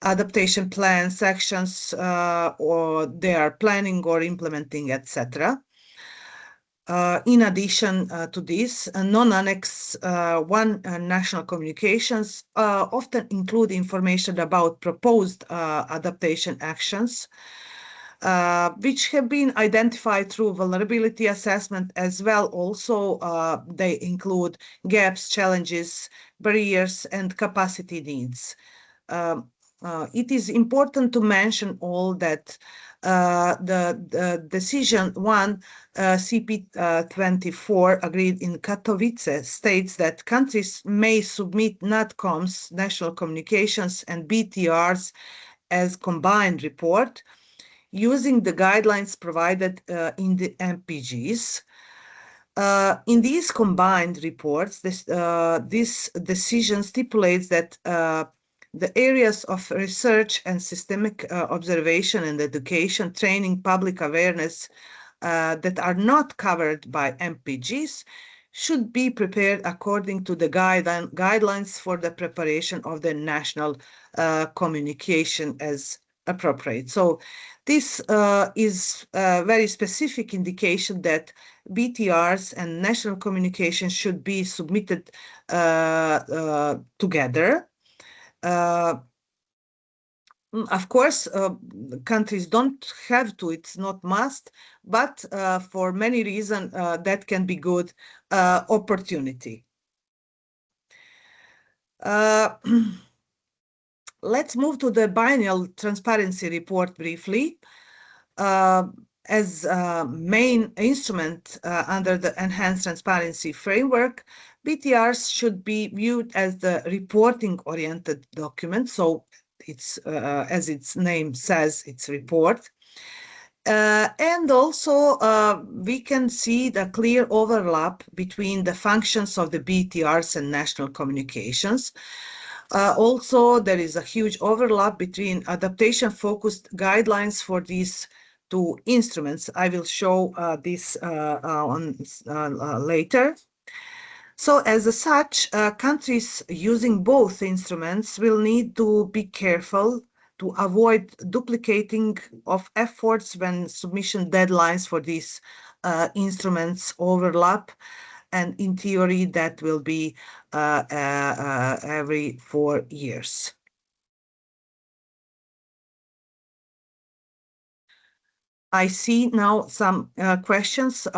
adaptation plans, actions, or they are planning or implementing, etc. In addition to this, non-Annex 1 national communications often include information about proposed adaptation actions, which have been identified through vulnerability assessment as well. Also, they include gaps, challenges, barriers, and capacity needs. It is important to mention all that the decision 1 CP24 agreed in Katowice states that countries may submit NATCOMs, national communications, and BTRs as combined report using the guidelines provided in the MPGs. In these combined reports, this decision stipulates that the areas of research and systemic observation and education, training, public awareness that are not covered by MPGs should be prepared according to the guidelines for the preparation of the national communication as appropriate. So this is a very specific indication that BTRs and national communication should be submitted together. Of course, countries don't have to, it's not must, but for many reasons that can be good opportunity. Let's move to the Biennial Transparency Report briefly. As a main instrument under the Enhanced Transparency Framework, BTRs should be viewed as the reporting-oriented document. So it's, as its name says, it's report. And also we can see the clear overlap between the functions of the BTRs and national communications. Also, there is a huge overlap between adaptation-focused guidelines for these two instruments. I will show this later. So as such, countries using both instruments will need to be careful to avoid duplicating of efforts when submission deadlines for these instruments overlap. And in theory, that will be every 4 years. I see now some questions in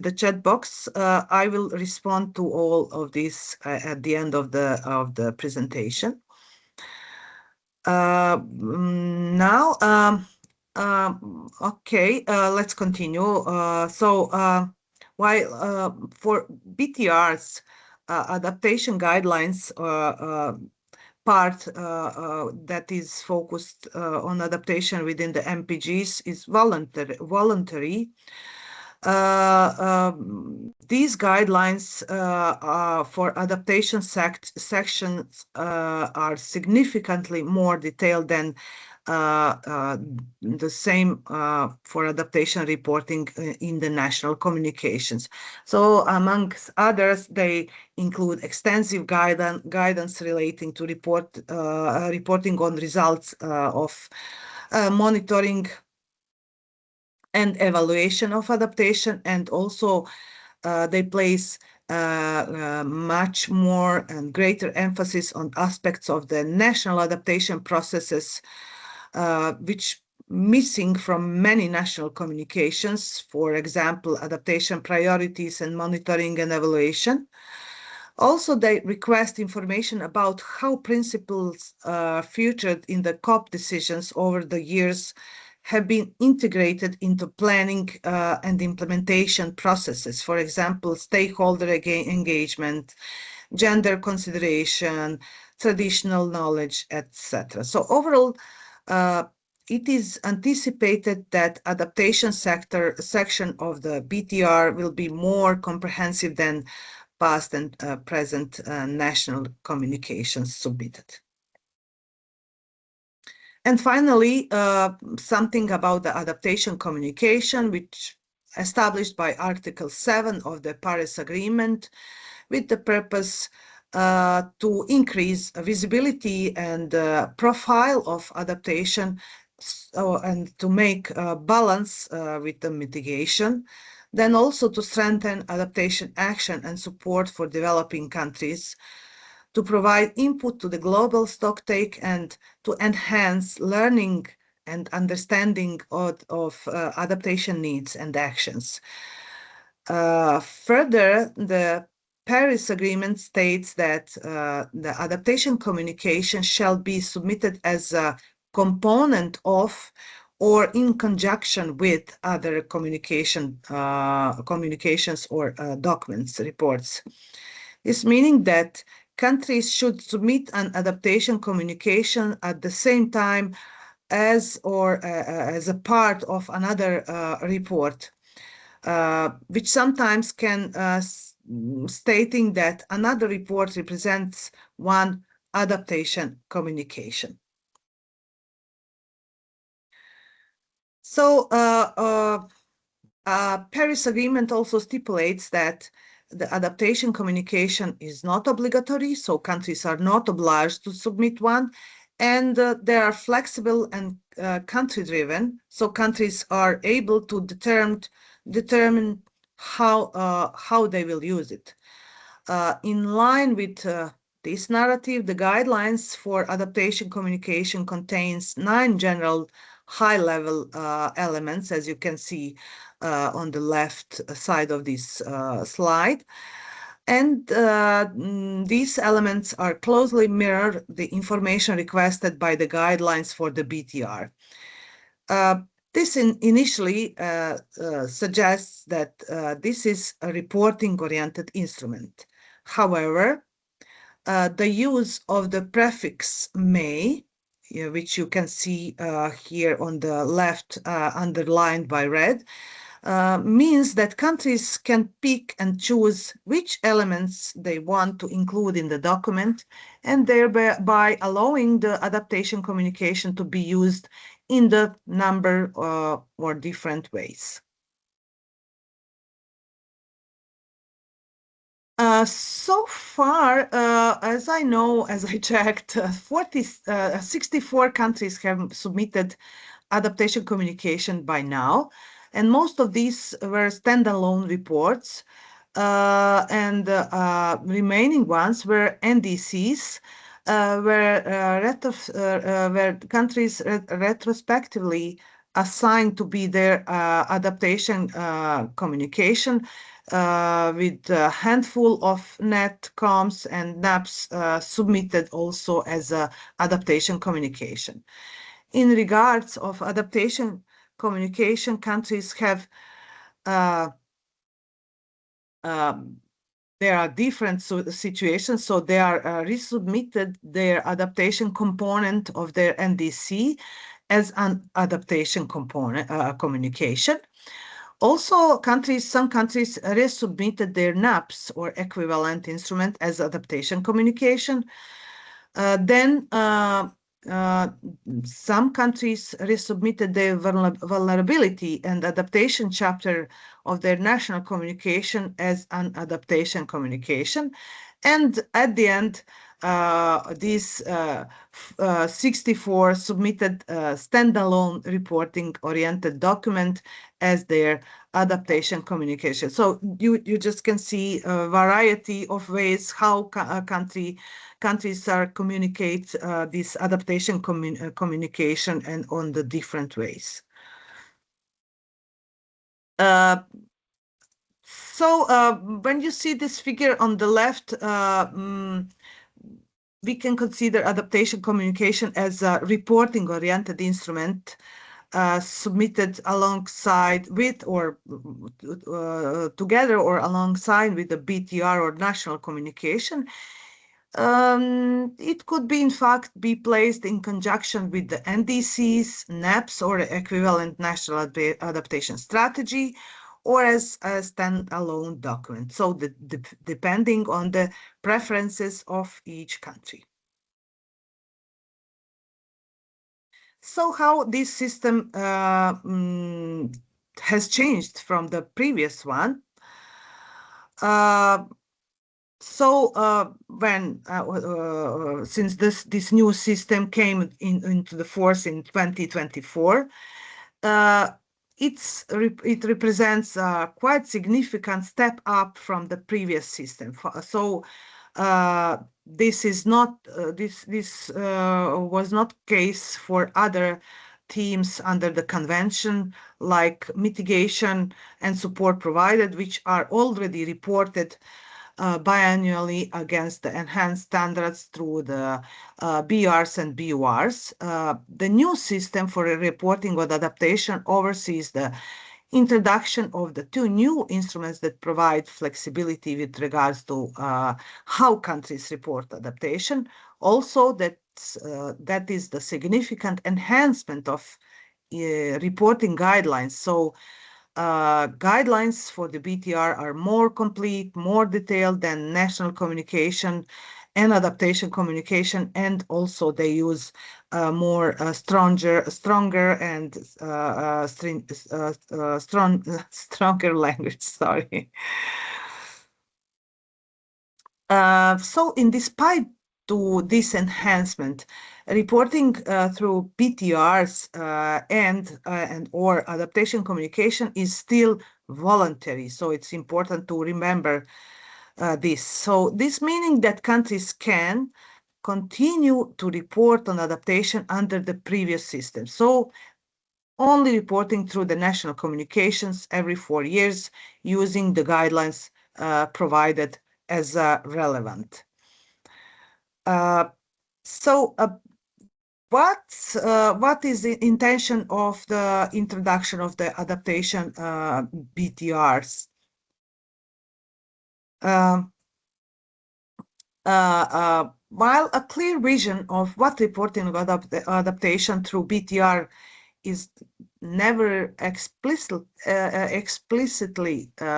the chat box. I will respond to all of these at the end of the presentation. Now, okay, let's continue. While for BTRs, adaptation guidelines part that is focused on adaptation within the MPGs is voluntary. These guidelines for adaptation sections are significantly more detailed than the same for adaptation reporting in the national communications. So amongst others, they include extensive guidance relating to reporting on results of monitoring and evaluation of adaptation, and also they place much more and greater emphasis on aspects of the national adaptation processes which missing from many national communications, for example, adaptation priorities and monitoring and evaluation. Also, they request information about how principles featured in the COP decisions over the years have been integrated into planning and implementation processes. For example, stakeholder engagement, gender consideration, traditional knowledge, etc. So overall, it is anticipated that adaptation section of the BTR will be more comprehensive than past and present national communications submitted. And finally, something about the adaptation communication, which established by Article 7 of the Paris Agreement, with the purpose to increase visibility and profile of adaptation, and to make a balance with the mitigation, then also to strengthen adaptation action and support for developing countries, to provide input to the global stocktake, and to enhance learning and understanding of adaptation needs and actions. Further, the Paris Agreement states that the adaptation communication shall be submitted as a component of or in conjunction with other communications or documents, reports. This meaning that countries should submit an adaptation communication at the same time as or as a part of another report, which sometimes can stating that another report represents one adaptation communication. So Paris Agreement also stipulates that the adaptation communication is not obligatory, so countries are not obliged to submit one, and they are flexible and country-driven, so countries are able to determine how they will use it. In line with this narrative, the guidelines for adaptation communication contains 9 general high-level elements, as you can see on the left side of this slide. And these elements are closely mirror the information requested by the guidelines for the BTR. This initially suggests that this is a reporting-oriented instrument. However, the use of the prefix may, which you can see here on the left, underlined by red, means that countries can pick and choose which elements they want to include in the document, and thereby allowing the adaptation communication to be used in the number or different ways. So far, as I know, as I checked, 64 countries have submitted adaptation communication by now, and most of these were standalone reports, and remaining ones were NDCs, where countries retrospectively assigned to be their adaptation communication, with a handful of NETCOMs and NAPs submitted also as a adaptation communication. In regards of adaptation communication, countries have there are different situations, so they are resubmitted their adaptation component of their NDC as an adaptation component communication. Also, some countries resubmitted their NAPs or equivalent instrument as adaptation communication. Then some countries resubmitted their vulnerability and adaptation chapter of their national communication as an adaptation communication. And at the end, these 64 submitted standalone reporting-oriented document as their adaptation communication. So you just can see a variety of ways how countries are communicate this adaptation communication and on the different ways. When you see this figure on the left, we can consider adaptation communication as a reporting-oriented instrument submitted alongside with or together or alongside with the BTR or national communication. It could be, in fact, be placed in conjunction with the NDCs, NAPs, or equivalent national adaptation strategy, or as a standalone document, so depending on the preferences of each country. So how this system has changed from the previous one. Since this new system came into the force in 2024, it represents a quite significant step up from the previous system. So this is not this was not case for other themes under the convention, like mitigation and support provided, which are already reported biannually against the enhanced standards through the BRs and BURs. The new system for reporting on adaptation oversees the introduction of the 2 new instruments that provide flexibility with regards to how countries report adaptation. Also, that is the significant enhancement of reporting guidelines. So guidelines for the BTR are more complete, more detailed than national communication, and adaptation communication, and also they use more stronger and stronger language. Sorry. So, in despite to this enhancement, reporting through BTRs and or adaptation communication is still voluntary. So it's important to remember this. So this meaning that countries can continue to report on adaptation under the previous system. So only reporting through the national communications every 4 years using the guidelines provided as relevant. What is the intention of the introduction of the adaptation BTRs? While a clear vision of what reporting of adaptation through BTR is never explicitly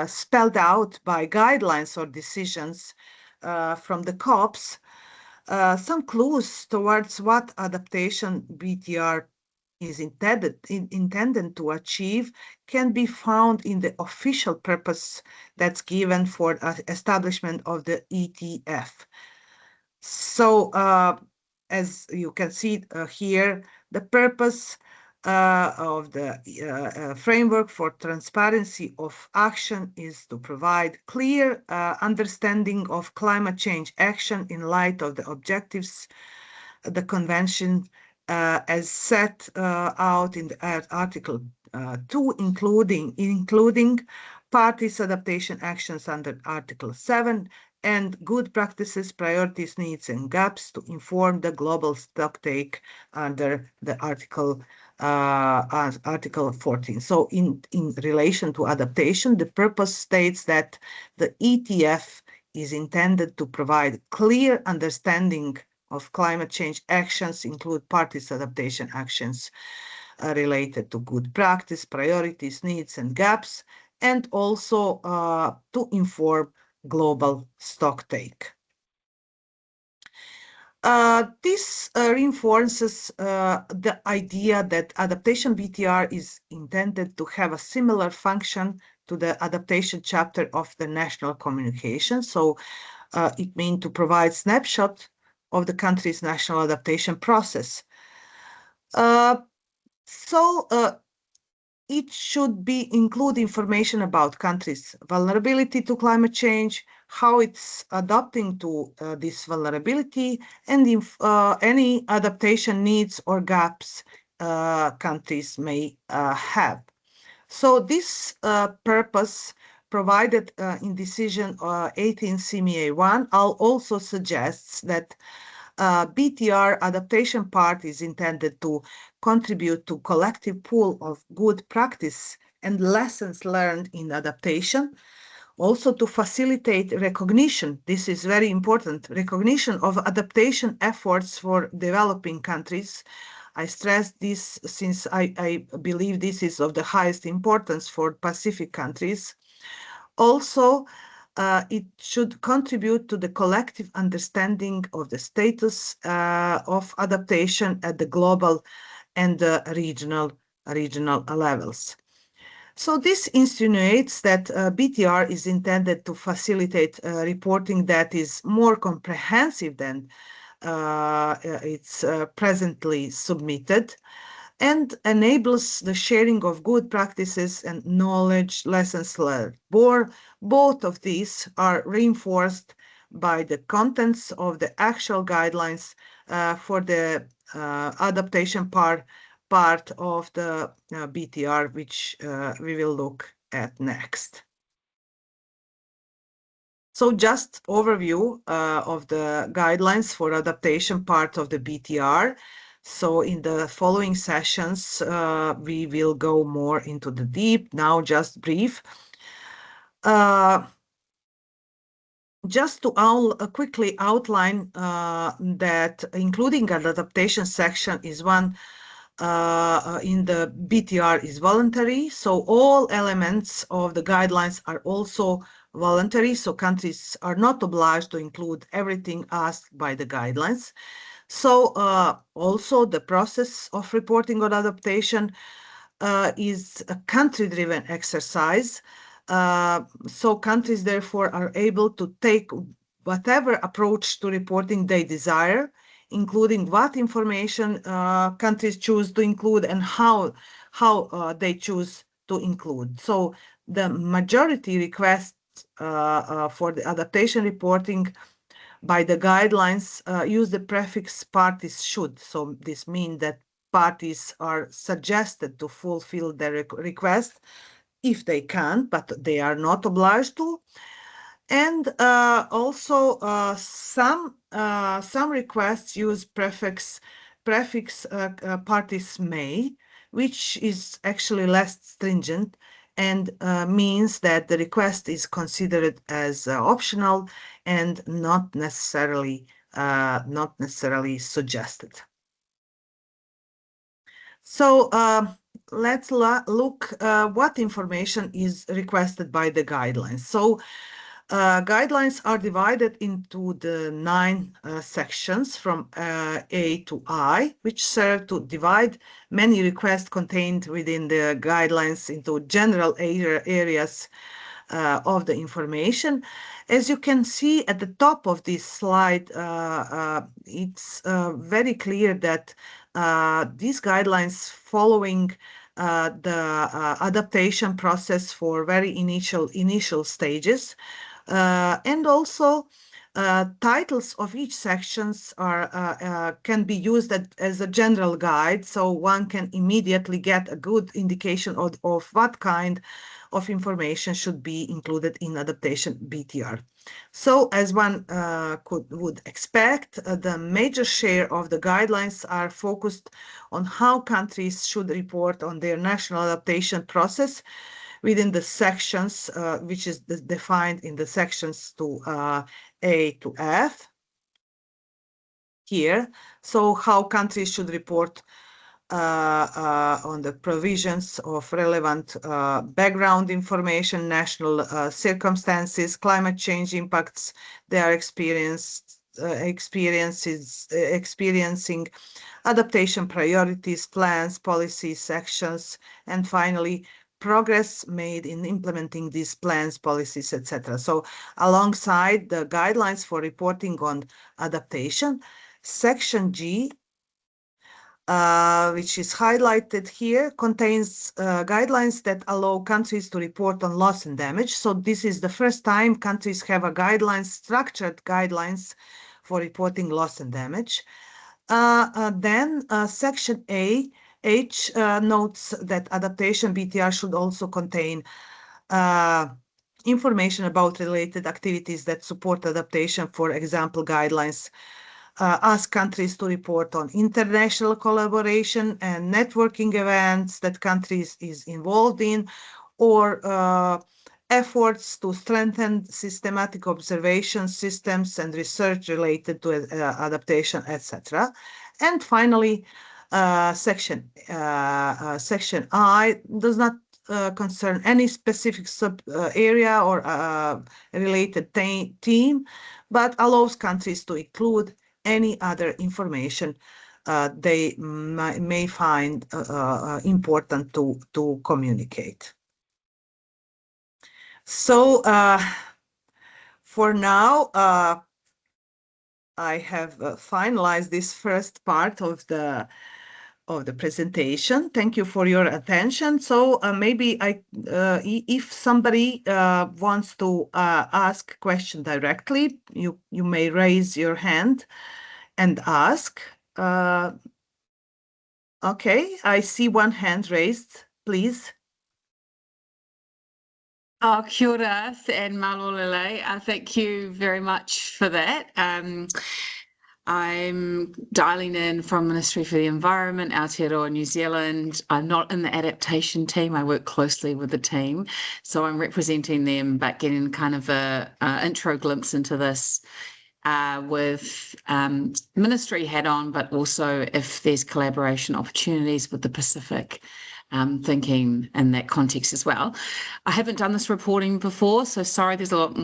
spelled out by guidelines or decisions from the COPs, some clues towards what adaptation BTR is intended to achieve can be found in the official purpose that's given for establishment of the ETF. So as you can see here, the purpose of the framework for transparency of action is to provide clear understanding of climate change action in light of the objectives the convention as set out in the Article 2, including parties' adaptation actions under Article 7, and good practices, priorities, needs, and gaps to inform the global stocktake under the Article 14. So in relation to adaptation, the purpose states that the ETF is intended to provide clear understanding of climate change actions, include parties' adaptation actions related to good practice, priorities, needs, and gaps, and also to inform global stocktake. This reinforces the idea that adaptation BTR is intended to have a similar function to the adaptation chapter of the national communication. So it means to provide snapshot of the country's national adaptation process. It should include information about countries' vulnerability to climate change, how it's adapting to this vulnerability, and if any adaptation needs or gaps countries may have. So this purpose provided in decision 18 CMA1 also suggests that BTR adaptation part is intended to contribute to collective pool of good practice and lessons learned in adaptation, also to facilitate recognition. This is very important, recognition of adaptation efforts for developing countries. I stress this since I believe this is of the highest importance for Pacific countries. Also, it should contribute to the collective understanding of the status of adaptation at the global and regional levels. So this insinuates that BTR is intended to facilitate reporting that is more comprehensive than it's presently submitted, and enables the sharing of good practices and knowledge, lessons learned. Both of these are reinforced by the contents of the actual guidelines for the adaptation part of the BTR, which we will look at next. So just overview of the guidelines for adaptation part of the BTR. So in the following sessions, we will go more into the deep. Now just brief. Just to quickly outline that including an adaptation section is one in the BTR is voluntary. So all elements of the guidelines are also voluntary, so countries are not obliged to include everything asked by the guidelines. So also the process of reporting on adaptation is a country-driven exercise. So countries therefore are able to take whatever approach to reporting they desire, including what information countries choose to include and how they choose to include. So the majority requests for the adaptation reporting by the guidelines use the prefix parties should. So this means that parties are suggested to fulfill their request if they can, but they are not obliged to. And also some requests use prefix parties may, which is actually less stringent and means that the request is considered as optional and not necessarily suggested. So let's look what information is requested by the guidelines. So guidelines are divided into the 9 sections from A to I, which serve to divide many requests contained within the guidelines into general areas of the information. As you can see at the top of this slide, it's very clear that these guidelines following the adaptation process for very initial stages. And also titles of each sections can be used as a general guide, so one can immediately get a good indication of what kind of information should be included in adaptation BTR. So as one would expect, the major share of the guidelines are focused on how countries should report on their national adaptation process within the sections, which is defined in the sections to A to F here. So how countries should report on the provisions of relevant background information, national circumstances, climate change impacts they are experiencing, adaptation priorities, plans, policies, actions, and finally, progress made in implementing these plans, policies, etc. So alongside the guidelines for reporting on adaptation, Section G, which is highlighted here, contains guidelines that allow countries to report on loss and damage. So this is the first time countries have a structured guidelines for reporting loss and damage. Then Section H notes that adaptation BTR should also contain information about related activities that support adaptation. For example, guidelines ask countries to report on international collaboration and networking events that countries is involved in, or efforts to strengthen systematic observation systems and research related to adaptation, etc. And finally, Section I does not concern any specific area or related team, but allows countries to include any other information they may find important to communicate. So for now, I have finalized this first part of the presentation. Thank you for your attention. So maybe if somebody wants to ask a question directly, you may raise your hand and ask. Okay, I see one hand raised, please. Oh, kia ora and malolele. Thank you very much for that. I'm dialing in from Ministry for the Environment, Aotearoa, New Zealand. I'm not in the adaptation team. I work closely with the team. So I'm representing them, but getting kind of a intro glimpse into this with Ministry hat on, but also if there's collaboration opportunities with the Pacific thinking in that context as well. I haven't done this reporting before, so sorry, there's a lot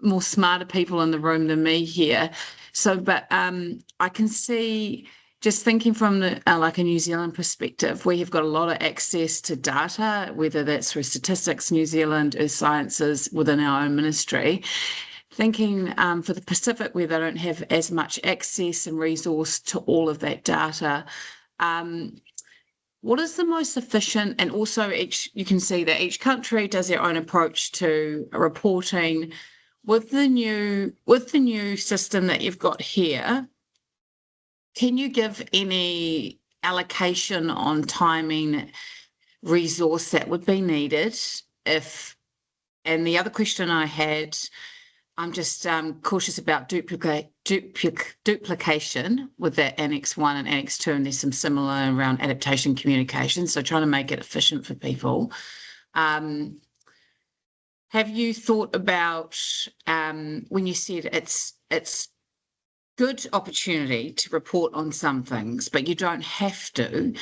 more smarter people in the room than me here. So, but I can see, just thinking from the like a New Zealand perspective, we have got a lot of access to data, whether that's through Statistics New Zealand, Earth Sciences within our own ministry. Thinking for the Pacific, where they don't have as much access and resource to all of that data, what is the most efficient, and also you can see that each country does their own approach to reporting. With the new system that you've got here, can you give any allocation on timing, resource that would be needed? And the other question I had, I'm just cautious about duplication with that Annex 1 and Annex 2, and there's some similar around adaptation communications, so trying to make it efficient for people. Have you thought about, when you said it's good opportunity to report on some things, but you don't have to,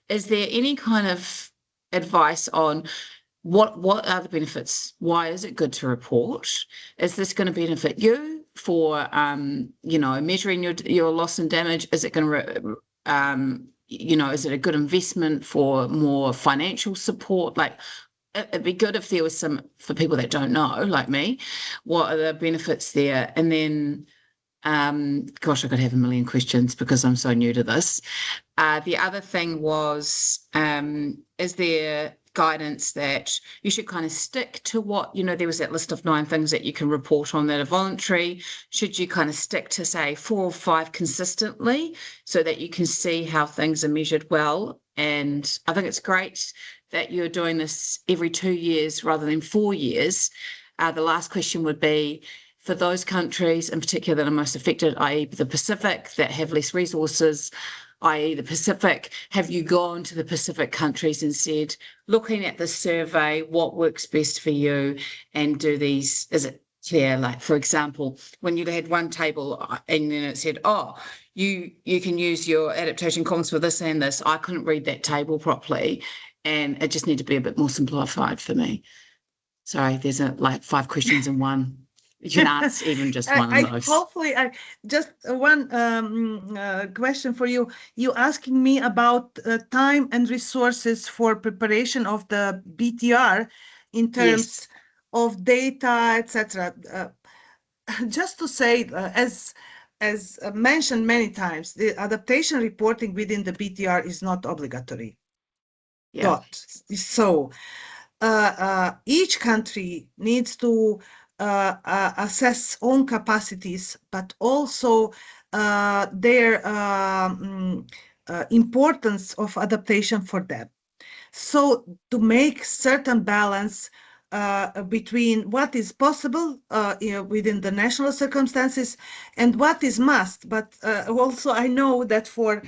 is there any kind of advice on what are the benefits? Why is it good to report? Is this going to benefit you for, measuring your loss and damage? Is it going to, is it a good investment for more financial support? Like, it'd be good if there was some, for people that don't know, like me, what are the benefits there? And then, gosh, I could have a million questions because I'm so new to this. The other thing was, is there guidance that you should kind of stick to what, there was that list of 9 things that you can report on that are voluntary. Should you kind of stick to, say, 4 or 5 consistently so that you can see how things are measured well? And I think it's great that you're doing this every 2 years rather than 4 years. The last question would be, for those countries in particular that are most affected, i.e. the Pacific, that have less resources, i.e. the Pacific, have you gone to the Pacific countries and said, looking at the survey, what works best for you, and do these, is it clear? Like, for example, when you had one table and then it said, you can use your adaptation comms for this and this, I couldn't read that table properly, and it just needed to be a bit more simplified for me. Sorry, there's 5 questions in one. You can answer even just one of those. Hopefully, just one question for you. You asking me about time and resources for preparation of the BTR in terms of data, etc. Just to say, as mentioned many times, the adaptation reporting within the BTR is not obligatory. Yeah. So each country needs to assess own capacities, but also their importance of adaptation for them. So to make certain balance between what is possible within the national circumstances and what is must. But also I know that for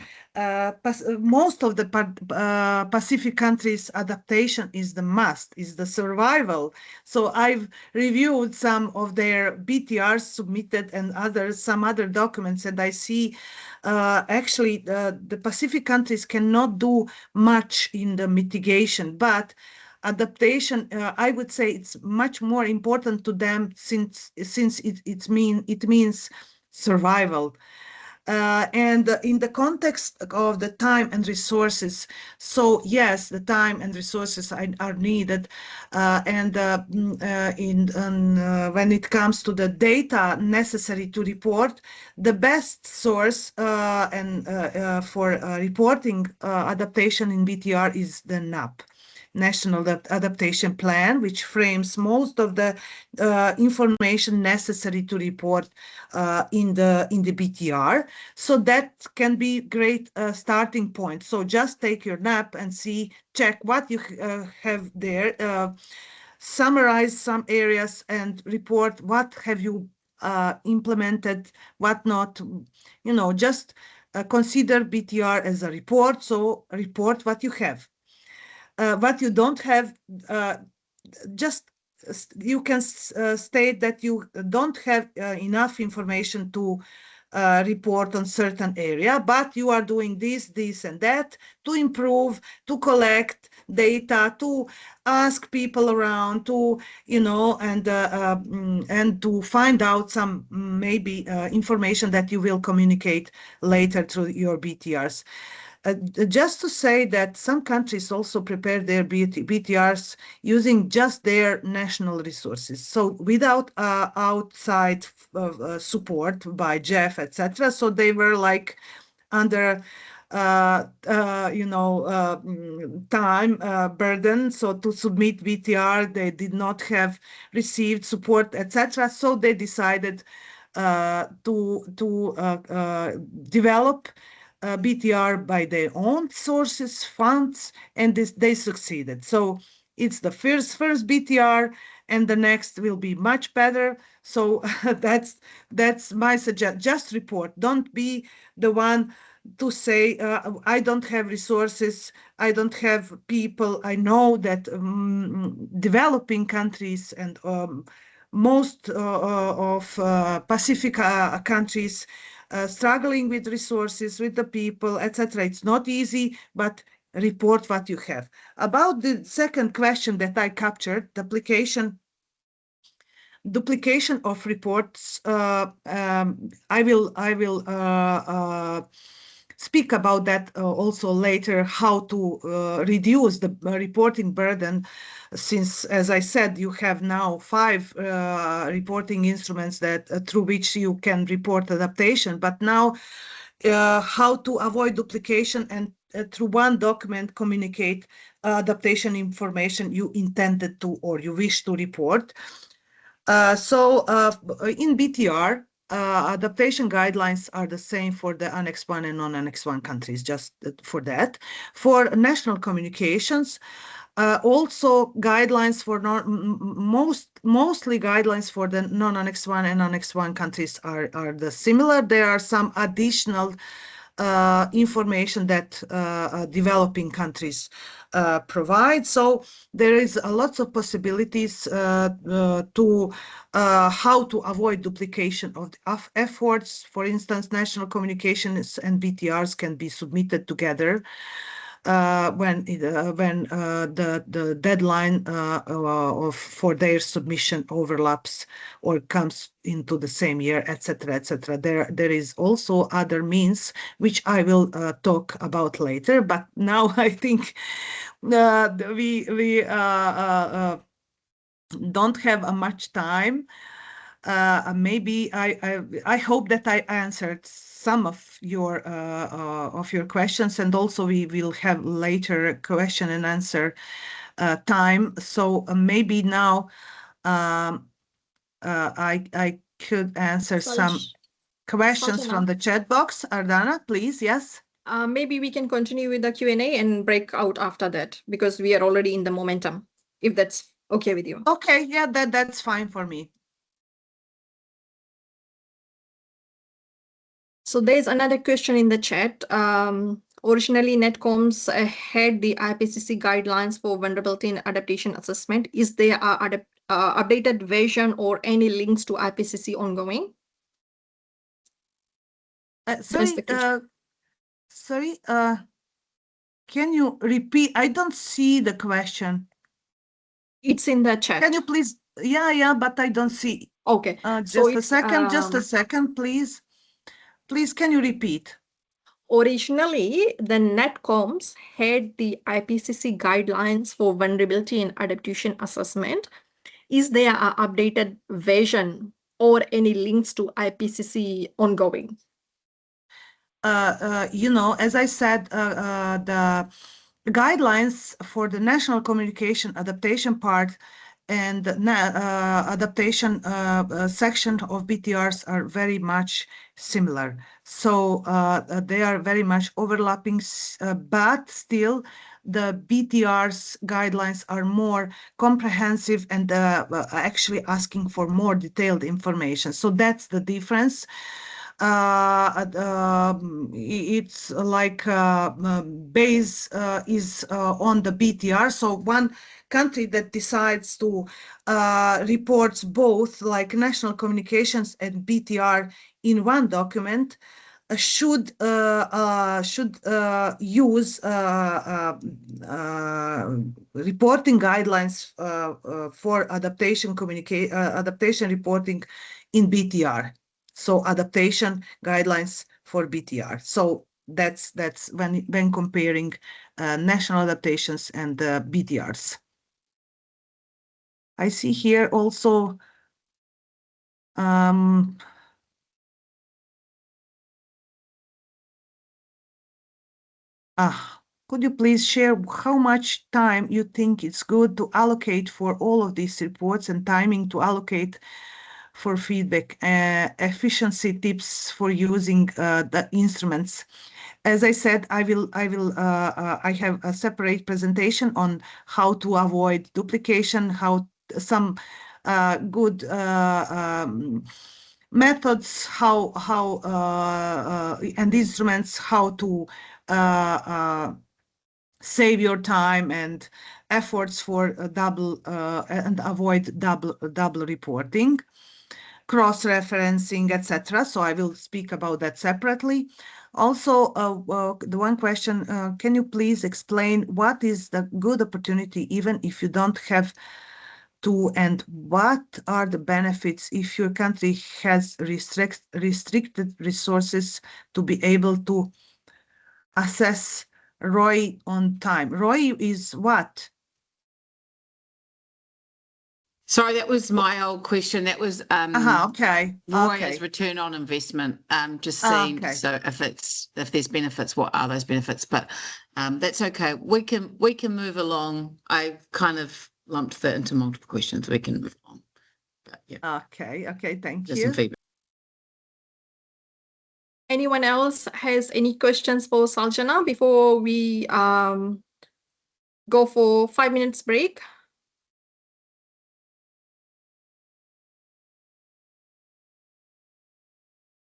most of the Pacific countries, adaptation is the must, is the survival. So I've reviewed some of their BTRs submitted and some other documents, and I see actually the Pacific countries cannot do much in the mitigation, but adaptation, I would say it's much more important to them since it means survival. And in the context of the time and resources, so yes, the time and resources are needed, and when it comes to the data necessary to report, the best source for reporting adaptation in BTR is the NAP. National Adaptation Plan, which frames most of the information necessary to report in the BTR. So that can be great starting point. So just take your NAP and check what you have there, summarize some areas and report what have you implemented, what not, just consider BTR as a report. So report what you have. What you don't have, just you can state that you don't have enough information to report on certain area, but you are doing this and that to improve, to collect data, to ask people around, to and to find out some maybe information that you will communicate later through your BTRs. Just to say that some countries also prepare their BTRs using just their national resources, so without outside support by Jeff, etc. So they were like under time burden. So to submit BTR, they did not have received support, etc. So they decided to develop BTR by their own sources, funds, and they succeeded. So it's the first BTR, and the next will be much better. So that's my suggestion. Just report. Don't be the one to say, I don't have resources, I don't have people. I know that developing countries and most of Pacific countries struggling with resources, with the people, etc. It's not easy, but report what you have. About the second question that I captured, duplication of reports, I will speak about that also later, how to reduce the reporting burden, since, as I said, you have now 5 reporting instruments that through which you can report adaptation, but now how to avoid duplication and through one document communicate adaptation information you intended to or you wish to report. So in BTR, adaptation guidelines are the same for the Annex 1 and non-Annex 1 countries, just for that. For national communications, also guidelines for mostly guidelines for the non-Annex 1 and Annex 1 countries are the similar. There are some additional information that developing countries provide. So there is a lots of possibilities to how to avoid duplication of efforts. For instance, national communications and BTRs can be submitted together when the deadline for their submission overlaps or comes into the same year, etc., etc. There is also other means which I will talk about later. But now I think we don't have much time. Maybe I hope that I answered some of your questions, and also we will have later question and answer time. So maybe now I could answer some questions from the chat box. Ardana, please. Yes. Maybe we can continue with the Q&A and break out after that, because we are already in the momentum, if that's okay with you. Okay, yeah, that's fine for me. So there's another question in the chat. Originally, NetComs had the IPCC guidelines for vulnerability and adaptation assessment. Is there an updated version or any links to IPCC ongoing? Sorry, can you repeat? I don't see the question. It's in the chat. Can you please? Yeah, but I don't see. Okay. Just a second, please. Please, can you repeat? Originally, the NetComs had the IPCC guidelines for vulnerability and adaptation assessment. Is there an updated version or any links to IPCC ongoing? As I said, the guidelines for the national communication adaptation part and adaptation section of BTRs are very much similar. So they are very much overlapping, but still the BTRs guidelines are more comprehensive and actually asking for more detailed information. So that's the difference. it's like base is on the BTR. So one country that decides to reports both like national communications and BTR in one document should use reporting guidelines for adaptation reporting in BTR. So adaptation guidelines for BTR. So that's when comparing national adaptations and BTRs. I see here also could you please share how much time you think it's good to allocate for all of these reports and timing to allocate for feedback, efficiency tips for using the instruments? As I said, I have a separate presentation on how to avoid duplication, how some good methods, and instruments, how to save your time and efforts for and avoid double reporting, cross-referencing, etc. So I will speak about that separately. Also, the one question, can you please explain what is the good opportunity even if you don't have to, and what are the benefits if your country has restricted resources to be able to assess ROI on time? ROI is what? Sorry, that was my old question. That was okay. ROI Okay. is return on investment. Just seeing Okay. so if there's benefits, what are those benefits? But that's okay. We can move along. I kind of lumped that into multiple questions. We can move on. But yeah. Okay. Thank Just you. some feedback. Anyone else has any questions for Saljana before we go for 5 minutes break?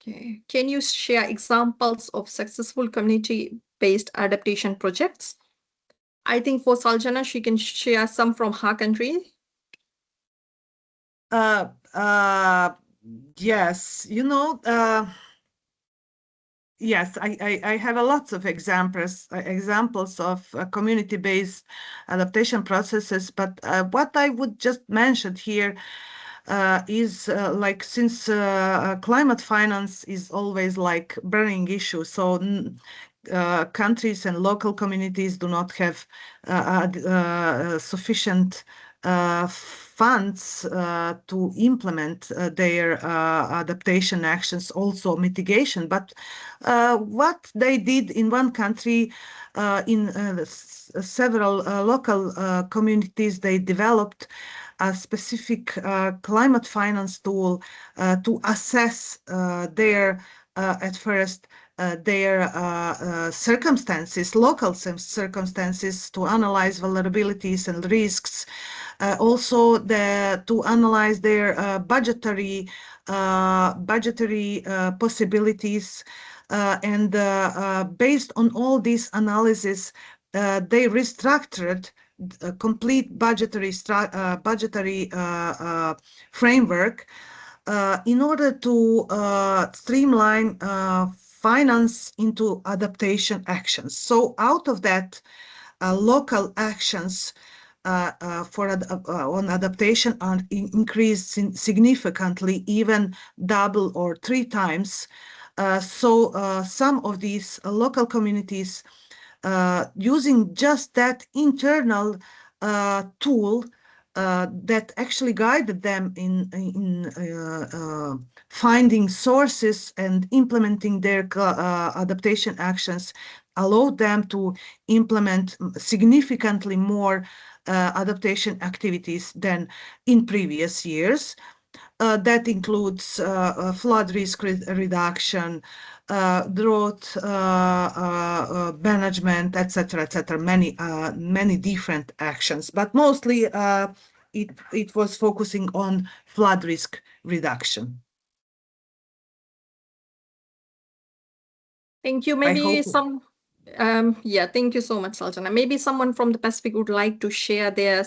Okay. Can you share examples of successful community-based adaptation projects? I think for Saljana, she can share some from her country. Yes, yes, I have lots of examples of community-based adaptation processes, but what I would just mention here is like, since climate finance is always like burning issue, so countries and local communities do not have sufficient funds to implement their adaptation actions, also mitigation. But what they did in one country, in several local communities, they developed a specific climate finance tool to assess their at first their circumstances, local circumstances, to analyze vulnerabilities and risks, also to analyze their budgetary possibilities, and based on all these analysis, they restructured a complete budgetary framework in order to streamline finance into adaptation actions. So out of that, local actions on adaptation are increased significantly, even double or 3 times. So some of these local communities, using just that internal tool that actually guided them in finding sources and implementing their adaptation actions, allowed them to implement significantly more adaptation activities than in previous years. That includes flood risk reduction, drought management, etc., many different actions, but mostly it was focusing on flood risk reduction. Thank you. I hope. Yeah, thank you so much, Saljana. Maybe someone from the Pacific would like to share their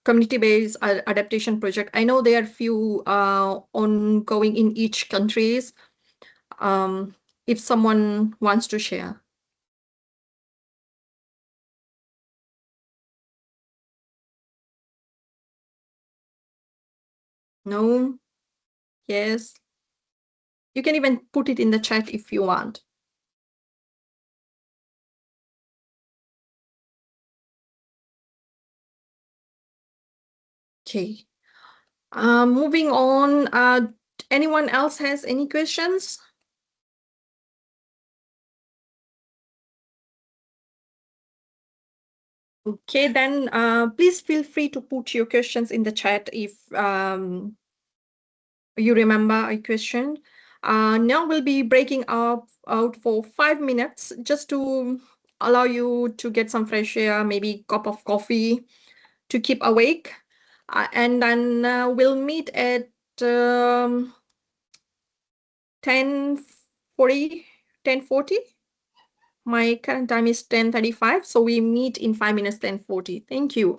community-based adaptation project. I know there are few ongoing in each countries. If someone wants to share. No? Yes? You can even put it in the chat if you want. Okay. Moving on, anyone else has any questions? Okay, then please feel free to put your questions in the chat if you remember a question. Now we'll be breaking out for 5 minutes just to allow you to get some fresh air, maybe cup of coffee to keep awake. And then we'll meet at 10:40. My current time is 10:35, so we meet in 5 minutes, 10:40. Thank you.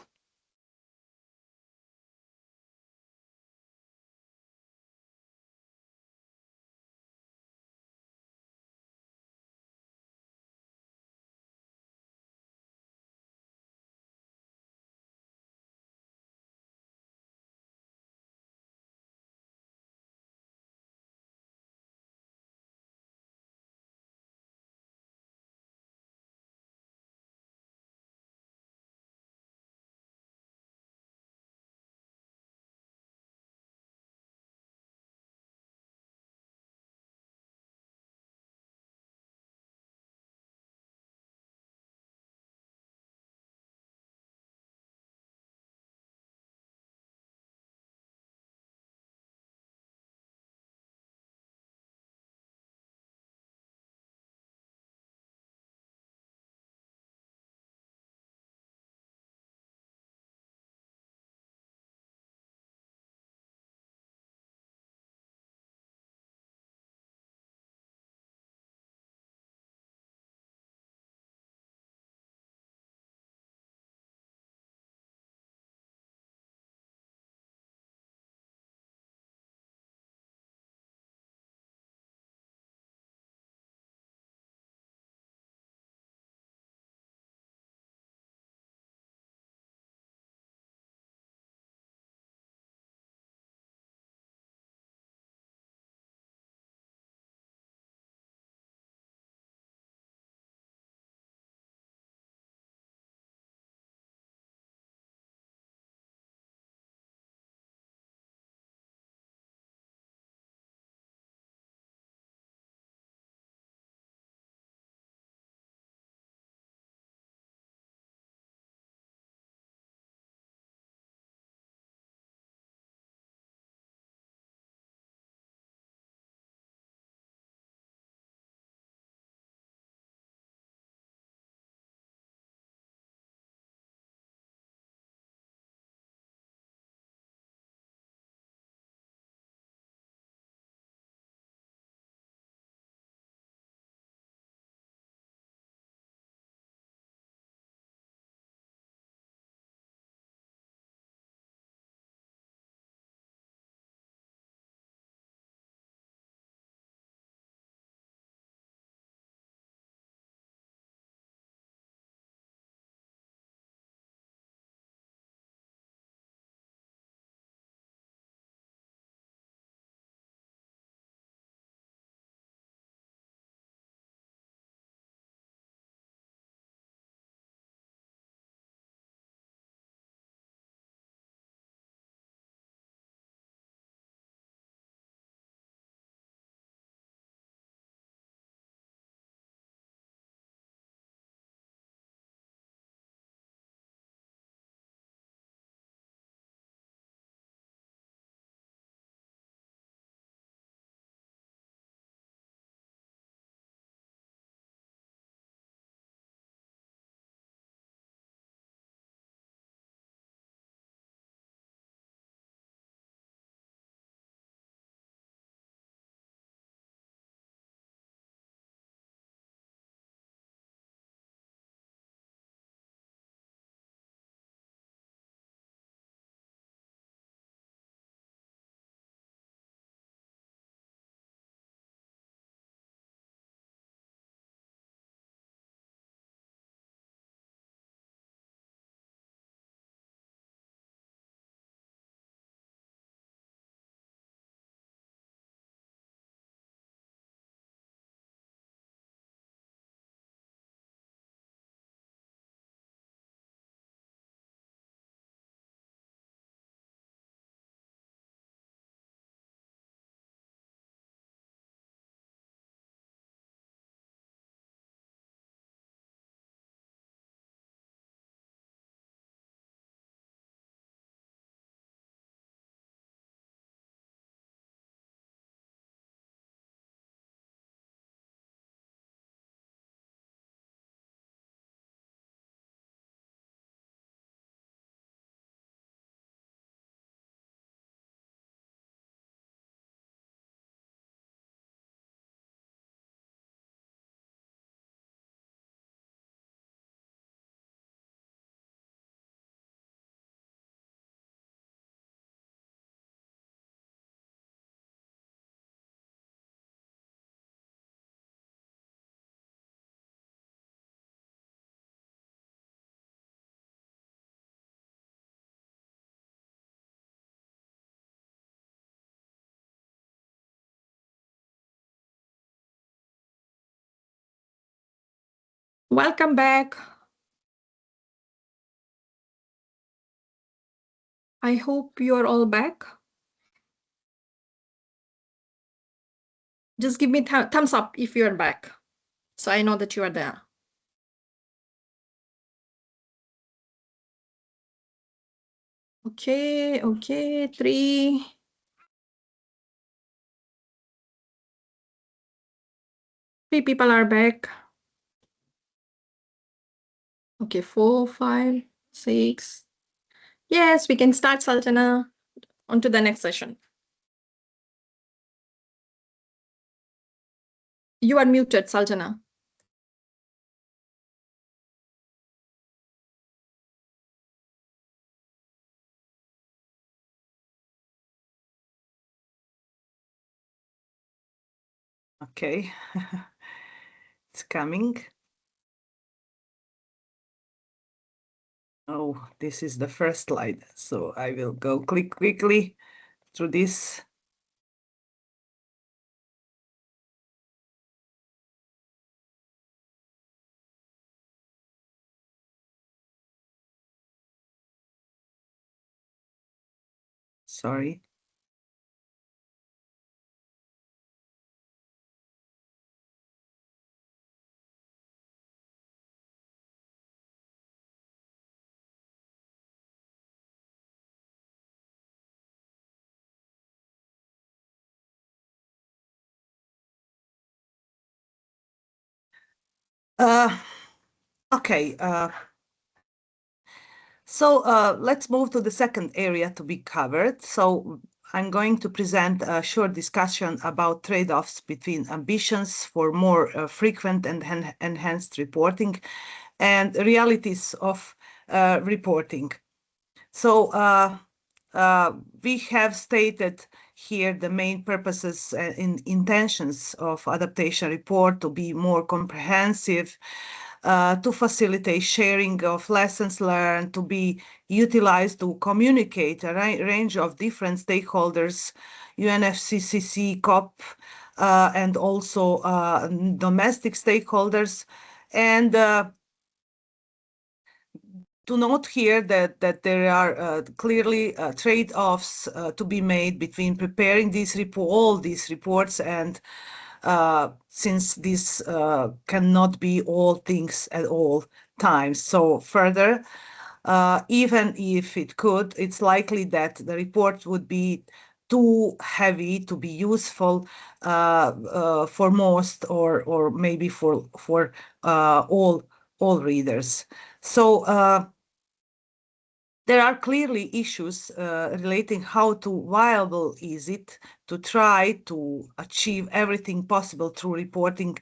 Welcome back. I hope you're all back. Just give me thumbs up if you're back, so I know that you are there. Okay, 3. Three people are back. Okay, 4, 5, 6. Yes, we can start, Sultana. On to the next session. You are muted, Sultana. Okay, it's coming. Oh, this is the first slide, so I will go quickly through this. Sorry. Okay, so let's move to the second area to be covered. So I'm going to present a short discussion about trade-offs between ambitions for more frequent and enhanced reporting and realities of reporting. So we have stated here the main purposes and intentions of adaptation report to be more comprehensive, to facilitate sharing of lessons learned, to be utilized to communicate a range of different stakeholders, UNFCCC, COP, and also domestic stakeholders, and to note here that there are clearly trade-offs to be made between preparing all these reports and since this cannot be all things at all times. So further, even if it could, it's likely that the report would be too heavy to be useful for most or maybe for all readers. So there are clearly issues relating how viable is it to try to achieve everything possible through reporting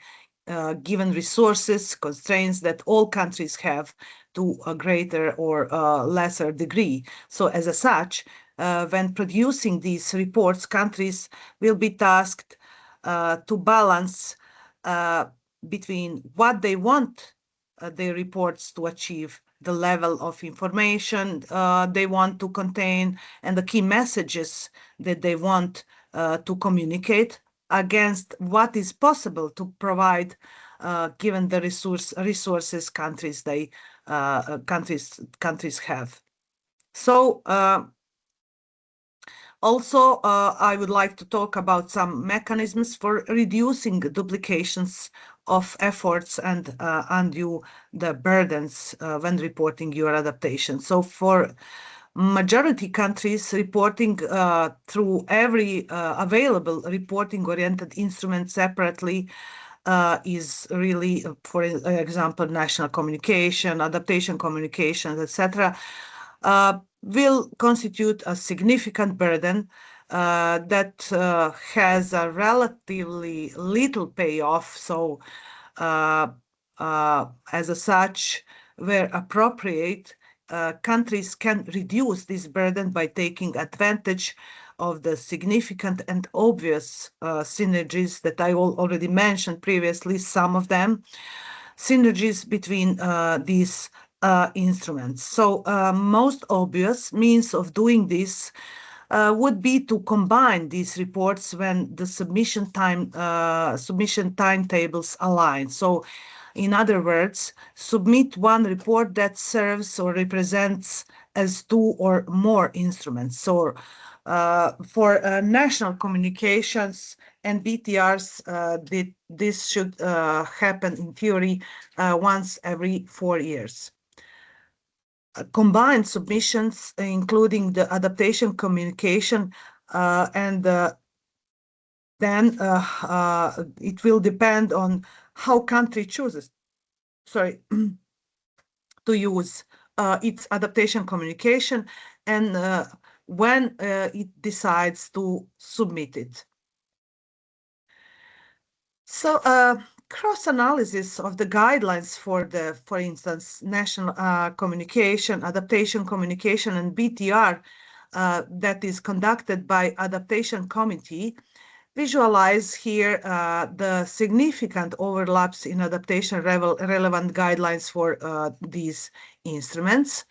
given resources, constraints that all countries have to a greater or lesser degree. So as such, when producing these reports, countries will be tasked to balance between what they want their reports to achieve, the level of information they want to contain, and the key messages that they want to communicate against what is possible to provide given the resources countries have. So also, I would like to talk about some mechanisms for reducing duplications of efforts and undue the burdens when reporting your adaptation. So for majority countries, reporting through every available reporting-oriented instrument separately is really, for example, national communication, adaptation communications, etc., will constitute a significant burden that has a relatively little payoff. So as such, where appropriate, countries can reduce this burden by taking advantage of the significant and obvious synergies that I already mentioned previously, some of them, synergies between these instruments. So most obvious means of doing this would be to combine these reports when the submission timetables align. So In other words, submit one report that serves or represents as two or more instruments. So for national communications and BTRs, this should happen in theory once every 4 years. Combined submissions, including the adaptation communication, and then it will depend on how country chooses, to use its adaptation communication and when it decides to submit it. So cross-analysis of the guidelines for instance, national communication, adaptation communication, and BTR that is conducted by Adaptation Committee visualize here the significant overlaps in adaptation relevant guidelines for these instruments.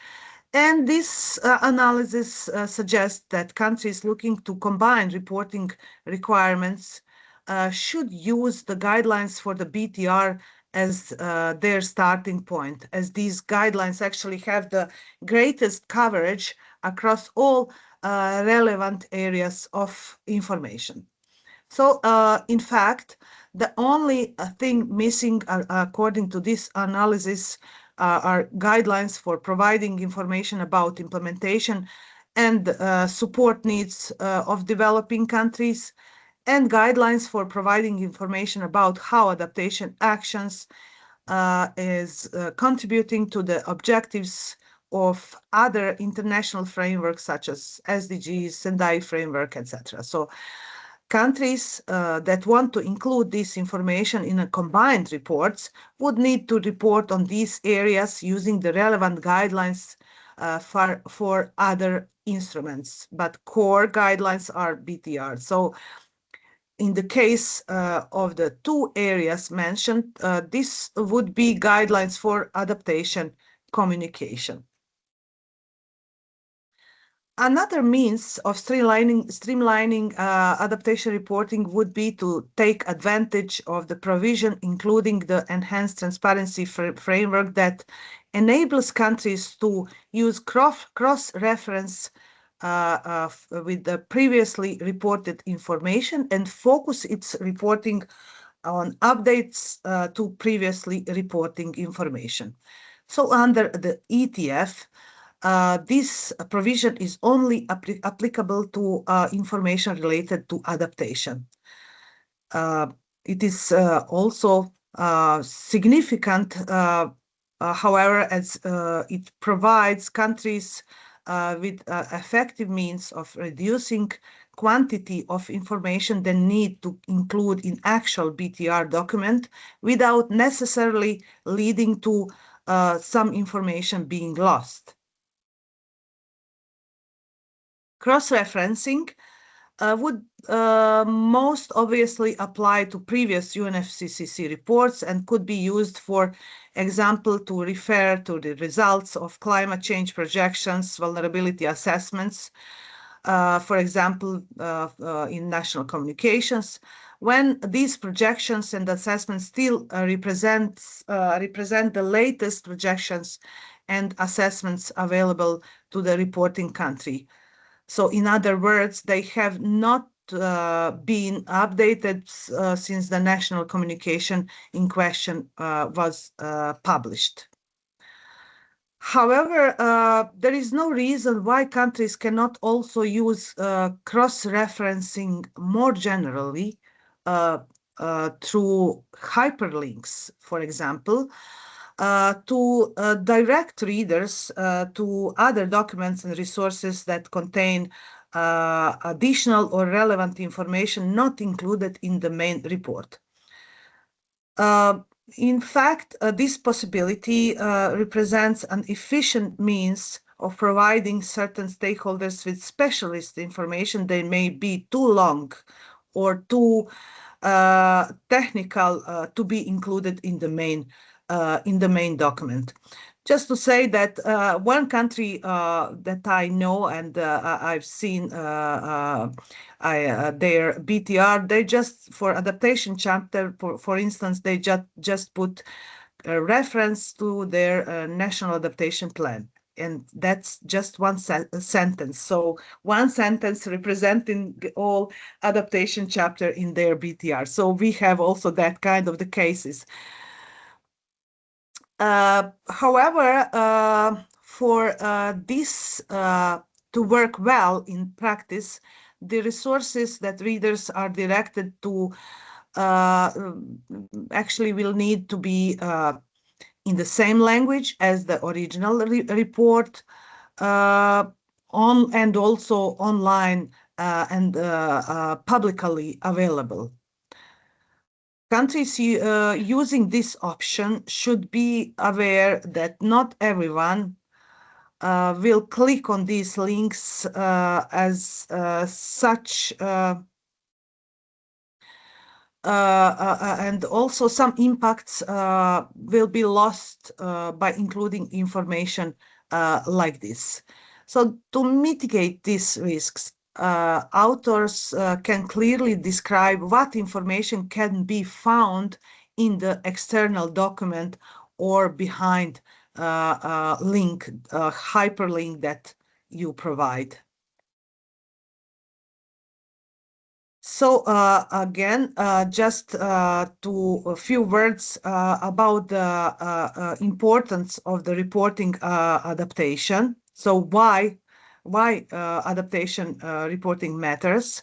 And this analysis suggests that countries looking to combine reporting requirements should use the guidelines for the BTR as their starting point, as these guidelines actually have the greatest coverage across all relevant areas of information. So, in fact, the only thing missing, according to this analysis, are guidelines for providing information about implementation and support needs of developing countries, and guidelines for providing information about how adaptation actions is contributing to the objectives of other international frameworks such as SDGs, Sendai framework, etc. So countries that want to include this information in a combined reports would need to report on these areas using the relevant guidelines for other instruments, but core guidelines are BTR. So in the case of the two areas mentioned, this would be guidelines for adaptation communication. Another means of streamlining adaptation reporting would be to take advantage of the provision, including the enhanced transparency framework that enables countries to use cross-reference with the previously reported information and focus its reporting on updates to previously reporting information. So under the ETF, this provision is only applicable to information related to adaptation. It is also significant, however, as it provides countries with effective means of reducing quantity of information they need to include in actual BTR document without necessarily leading to some information being lost. Cross-referencing would most obviously apply to previous UNFCCC reports and could be used, for example, to refer to the results of climate change projections, vulnerability assessments, for example, in national communications, when these projections and assessments still represent the latest projections and assessments available to the reporting country. So in other words, they have not been updated since the national communication in question was published. However, there is no reason why countries cannot also use cross-referencing more generally through hyperlinks, for example, to direct readers to other documents and resources that contain additional or relevant information not included in the main report. In fact, this possibility represents an efficient means of providing certain stakeholders with specialist information. They may be too long or too technical to be included in the main document. Just to say that one country that I know and I've seen their BTR, they just, for adaptation chapter, for instance, they just put reference to their national adaptation plan. And that's just one sentence. So one sentence representing all adaptation chapter in their BTR. So we have also that kind of the cases. However, for this to work well in practice, the resources that readers are directed to actually will need to be in the same language as the original report, and also online and publicly available. Countries using this option should be aware that not everyone will click on these links as such, and also some impacts will be lost by including information like this. So to mitigate these risks, authors can clearly describe what information can be found in the external document or behind link, hyperlink that you provide. So again, just to a few words about the importance of the reporting adaptation. So why adaptation reporting matters?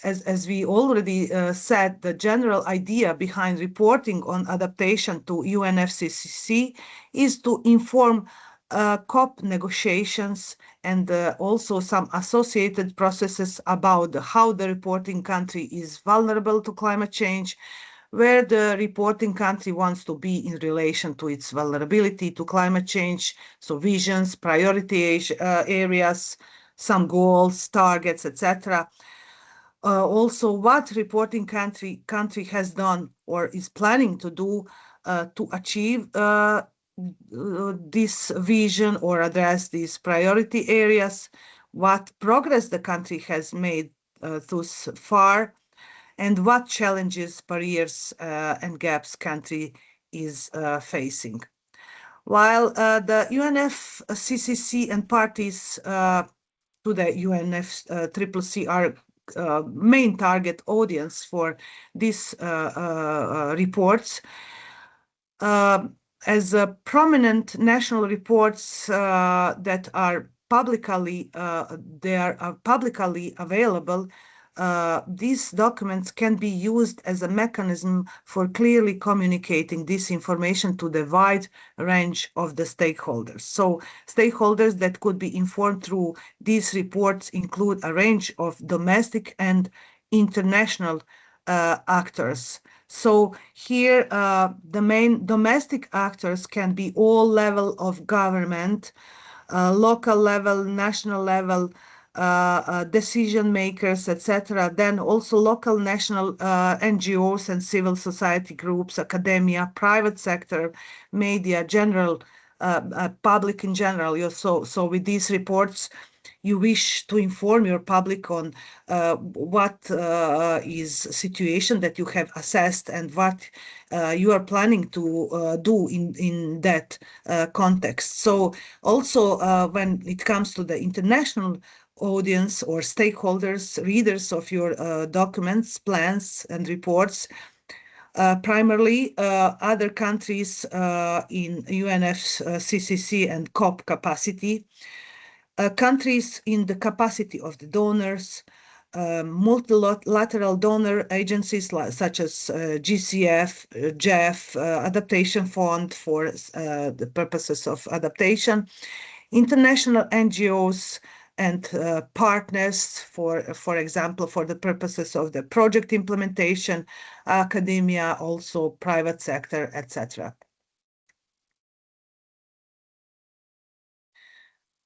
As we already said, the general idea behind reporting on adaptation to UNFCCC is to inform COP negotiations and also some associated processes about how the reporting country is vulnerable to climate change, where the reporting country wants to be in relation to its vulnerability to climate change, so visions, priority areas, some goals, targets, etc. Also, what reporting country has done or is planning to do to achieve this vision or address these priority areas, what progress the country has made thus far, and what challenges, barriers, and gaps country is facing. While the UNFCCC and parties to the UNFCCC are main target audience for these reports, as prominent national reports that are publicly available, these documents can be used as a mechanism for clearly communicating this information to the wide range of the stakeholders. So stakeholders that could be informed through these reports include a range of domestic and international actors. So here, the main domestic actors can be all level of government, local level, national level, decision makers, etc. Then also local, national NGOs and civil society groups, academia, private sector, media, general, public in general. So with these reports, you wish to inform your public on what is situation that you have assessed and what you are planning to do in that context. So also when it comes to the international audience or stakeholders, readers of your documents, plans, and reports, primarily other countries in UNFCCC and COP capacity, countries in the capacity of the donors, multilateral donor agencies such as GCF, GEF, Adaptation Fund for the purposes of adaptation, international NGOs and partners, for example, for the purposes of the project implementation, academia, also private sector, etc.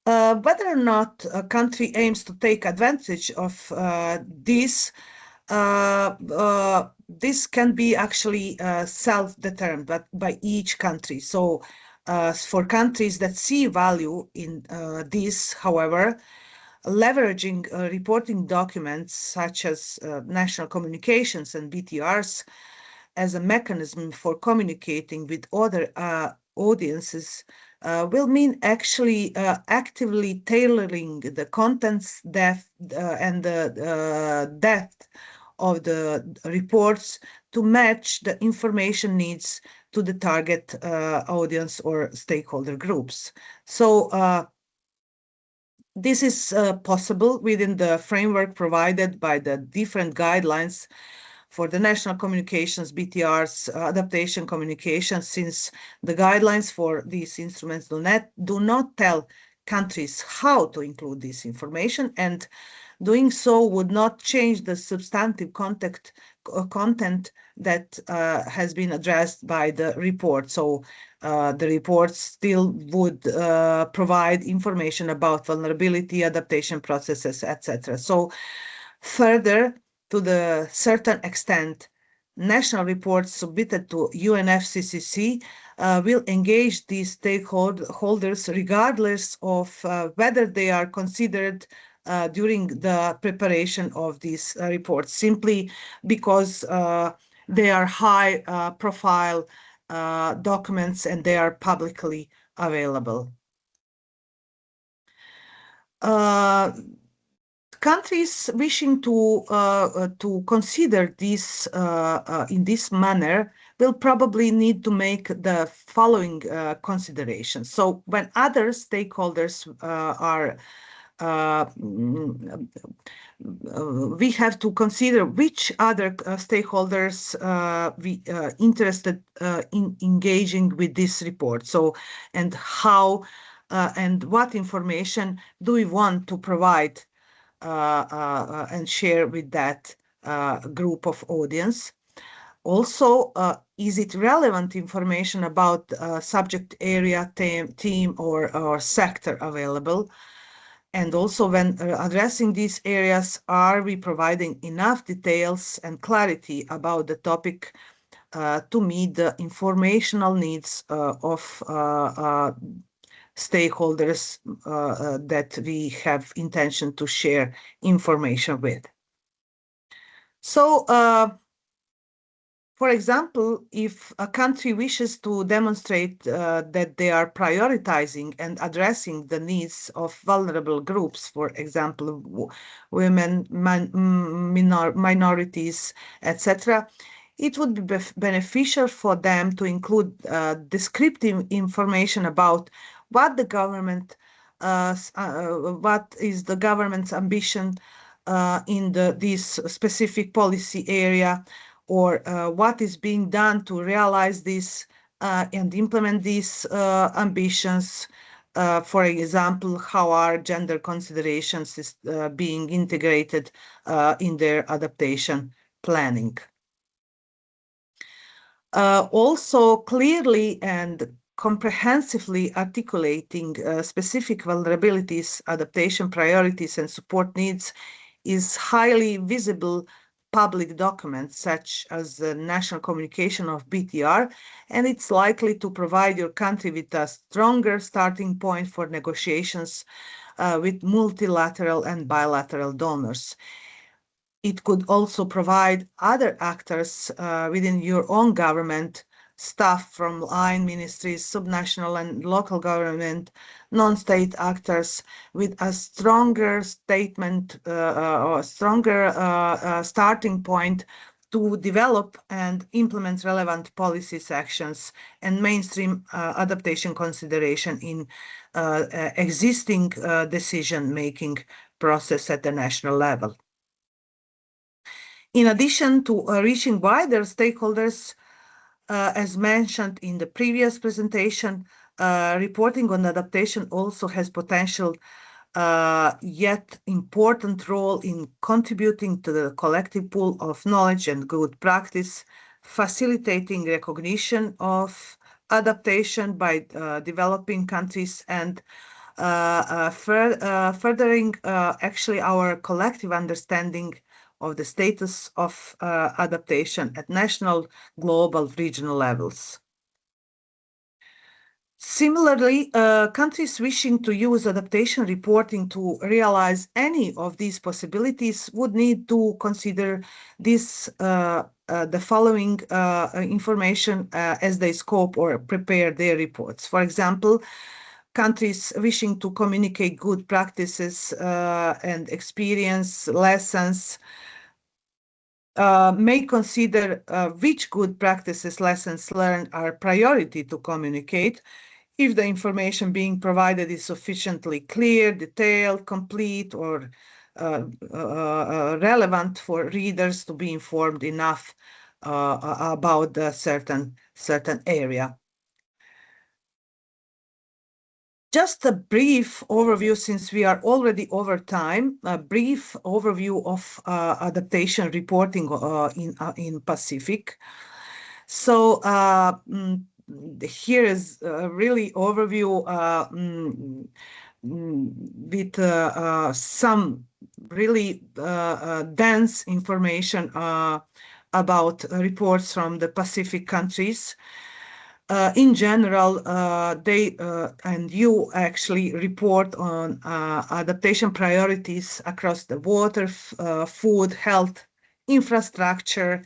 Whether or not a country aims to take advantage of this can be actually self-determined by each country. So for countries that see value in this, however, leveraging reporting documents such as national communications and BTRs as a mechanism for communicating with other audiences will mean actually actively tailoring the contents and the depth of the reports to match the information needs to the target audience or stakeholder groups. So this is possible within the framework provided by the different guidelines for the national communications, BTRs, adaptation communications, since the guidelines for these instruments do not tell countries how to include this information, and doing so would not change the substantive content that has been addressed by the report. So the report still would provide information about vulnerability, adaptation processes, etc. So further, to the certain extent, national reports submitted to UNFCCC will engage these stakeholders regardless of whether they are considered during the preparation of these reports, simply because they are high profile documents and they are publicly available. Countries wishing to consider this in this manner will probably need to make the following considerations. So when other stakeholders we have to consider which other stakeholders we interested in engaging with this report. So, and how and what information do we want to provide and share with that group of audience. Also, is it relevant information about subject area, theme, or sector available? And also, when addressing these areas, are we providing enough details and clarity about the topic to meet the informational needs of stakeholders that we have intention to share information with? So, for example, if a country wishes to demonstrate that they are prioritizing and addressing the needs of vulnerable groups, for example, women, minorities, etc., it would be beneficial for them to include descriptive information about what the government, what is the government's ambition in this specific policy area, or what is being done to realize this and implement these ambitions. For example, how are gender considerations being integrated in their adaptation planning. Also clearly and comprehensively articulating specific vulnerabilities, adaptation priorities, and support needs is highly visible public documents such as the national communication of BTR, and it's likely to provide your country with a stronger starting point for negotiations with multilateral and bilateral donors. It could also provide other actors within your own government, staff from line ministries, subnational and local government, non-state actors, with a stronger statement or stronger starting point to develop and implement relevant policies, actions, and mainstream adaptation consideration in existing decision-making process at the national level. In addition to reaching wider stakeholders, as mentioned in the previous presentation, reporting on adaptation also has potential yet important role in contributing to the collective pool of knowledge and good practice, facilitating recognition of adaptation by developing countries, and furthering actually our collective understanding of the status of adaptation at national, global, regional levels. Similarly, countries wishing to use adaptation reporting to realize any of these possibilities would need to consider this the following information as they scope or prepare their reports. For example, countries wishing to communicate good practices and experience lessons may consider which good practices lessons learned are priority to communicate if the information being provided is sufficiently clear, detailed, complete, or relevant for readers to be informed enough about a certain area. Just a brief overview, since we are already over time, a brief overview of adaptation reporting in Pacific. So here is a really overview with some really dense information about reports from the Pacific countries. In general, they and you actually report on adaptation priorities across the water, food, health, infrastructure,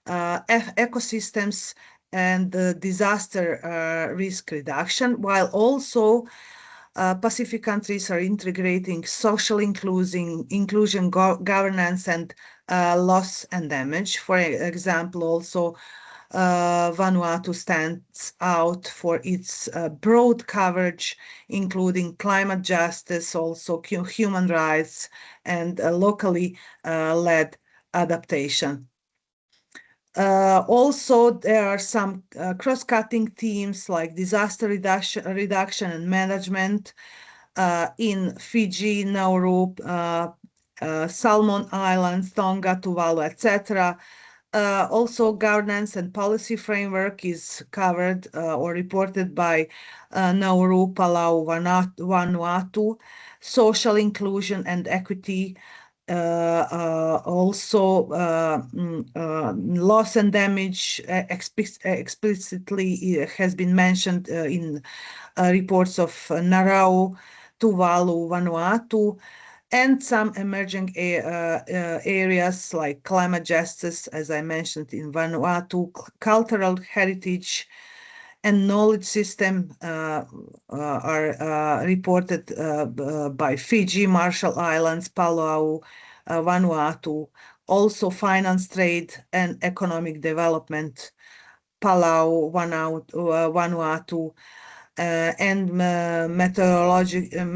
ecosystems, and disaster risk reduction, while also Pacific countries are integrating social inclusion, governance, and loss and damage. For example, also Vanuatu stands out for its broad coverage, including climate justice, also human rights, and locally led adaptation. Also, there are some cross-cutting themes like disaster reduction and management in Fiji, Nauru, Solomon Islands, Tonga, Tuvalu, etc. Also, governance and policy framework is covered or reported by Nauru, Palau, Vanuatu, social inclusion and equity, also loss and damage explicitly has been mentioned in reports of Narau, Tuvalu, Vanuatu, and some emerging areas like climate justice, as I mentioned in Vanuatu, cultural heritage, and knowledge system are reported by Fiji, Marshall Islands, Palau, Vanuatu. Also finance, trade, and economic development, Palau, Vanuatu, and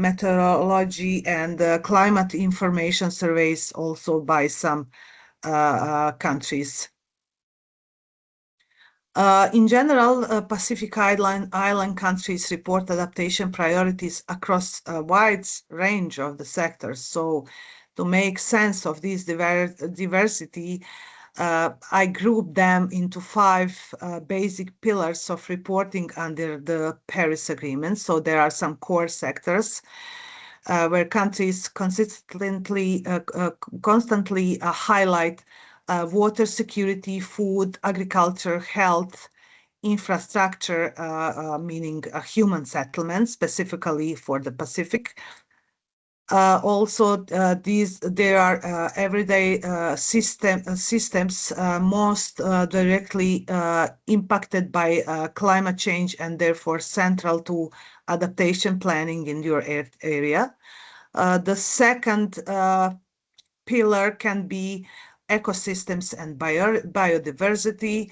meteorology and climate information surveys also by some countries. In general, Pacific Island countries report adaptation priorities across a wide range of the sectors. So to make sense of this diversity, I grouped them into 5 basic pillars of reporting under the Paris Agreement. So there are some core sectors where countries constantly highlight water security, food, agriculture, health, infrastructure, meaning human settlements, specifically for the Pacific. Also, there are everyday systems most directly impacted by climate change and therefore central to adaptation planning in your area. The second pillar can be ecosystems and biodiversity.